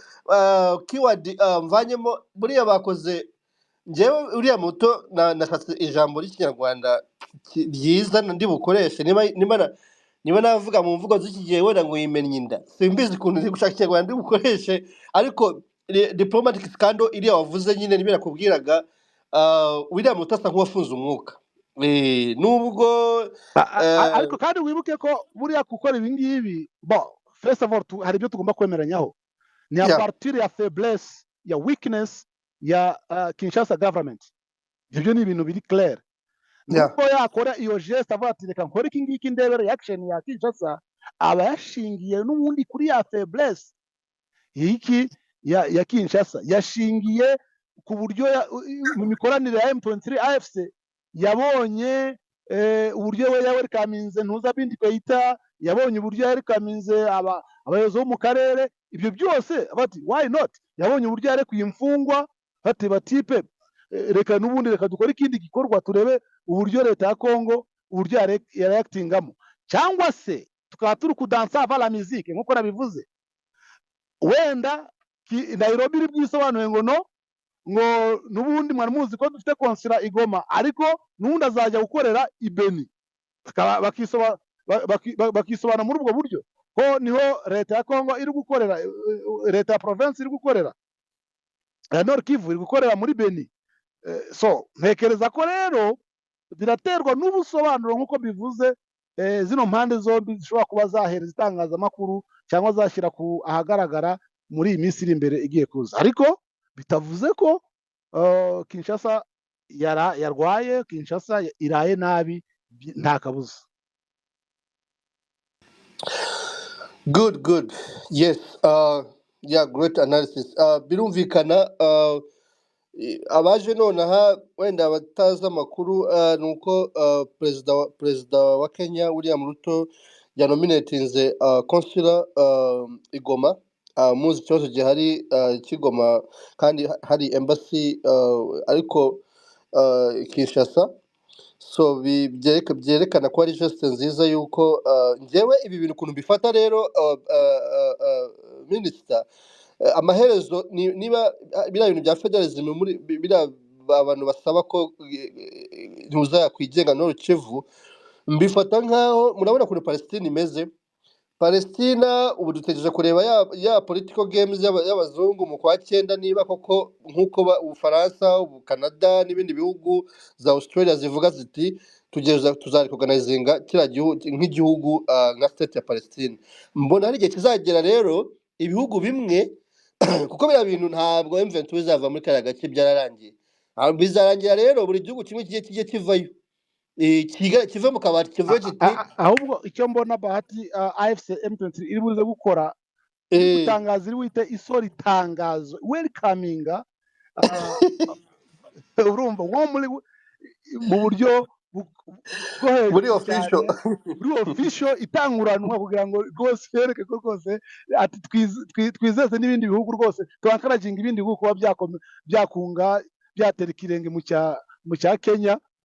mvanyemo buriya bakoze, njyewe uriya muto nashatse ijambo ry'ikinyarwanda ryiza ndi bukoreshe, niba niba navuga mu mvugo z'iki gihe wenda ngo yimennye inda simbizi ukuntu ndi gushaka ikinyarwanda ndi bukoreshe ariko diplomatic scandal iriya wavuze nyine niba nakubwiraga William Ruto asa nk'uwafunze umwuka nubwo ariko kandi wibuke ko buriya gukora ibi ngibi first of all hari ibyo tugomba kwemeranyaho ni a partir ya faiblesse ya weakness ya Kinshasa government ibyo ni ibintu biri clair nuko yakora iyo geste avuga ati reka nkore iki ngiki ndebe reaction ya Kinshasa aba yashingiye n'ubundi kuri ya faiblesse iki ya Kinshasa yashingiye ku buryo mu mikoranire ya M23 AFC yabonye uburyo we welcominze ntuza bindi kwita yabonye uburyo welcominze abayobozi bo mu karere ibyo byose bati why not yabonye uburyo yarekuye imfungwa bati batipe reka n'ubundi reka dukora ikindi gikorwa turebe uburyo leta ya Kongo uburyo yareactingamo cyangwa se tukaba turi kudansa ava la musique nkuko nabivuze wenda Nairobi iri byisobanuye ngo no ngo n'ubundi mwari muzi ko dufite konsira igoma ariko n'ubundi azajya gukorera ibeni bakisobana muri ubwo buryo ko niho leta ya Kongo iri gukorera leta ya province iri gukorera Nord Kivu iri gukorera muri Beni so ntekereza ko rero biraterwa n'ubusobanuro nk'uko bivuze zino mpande zombi zishobora kuba zahereza itangazamakuru cyangwa zashyira ku ahagaragara muri iyi minsi iri imbere igiye kuza ariko bitavuze ko Kinshasa yarwaye Kinshasa iraye nabi nta kabuza. Good yes great analysis birumvikana abaje nonaha wenda bataza amakuru nuko perezida wa Kenya William Ruto yanominatinze consular igoma muzi ikibazo gihari kigoma kandi hari embassy ariko Kinshasa so byerekana ko ari geste nziza yuko njyewe ibi bintu ukuntu bifata rero minister amaherezo niba biriya bintu bya federalism muri biriya abantu basaba ko ntuzaya kwigenga no Kivu mbifata nkaho murabona kuri Palestine imeze Palestina ubu dutegereje kureba ya political games y'abazungu mu kwa 9 niba koko nkuko Ufaransa u Canada n'ibindi bihugu za Australia zivuga ziti tuzarecoganizinga kira nk'igihugu nka state ya Palestine mbona hari igihe kizagera rero ibihugu bimwe kuko bya bintu ntabwo M23 bizava muri kara gace byararangiye bizarangira rero buri gihugu kimwe kigiye kivayo kive mu kabati kivuye kiti ahubwo icyo mbona bahati AFC M23 iri buze gukora gutangaza iri wite isori tangazo welcoming urumva wo muri mu buryo muri official itanguranwa kugira ngo rwose yereke ko rwose ati twizeze n'ibindi bihugu rwose twankaraginga ibindi bihugu kuba byakunga byatera ikirenge mu cya Kenya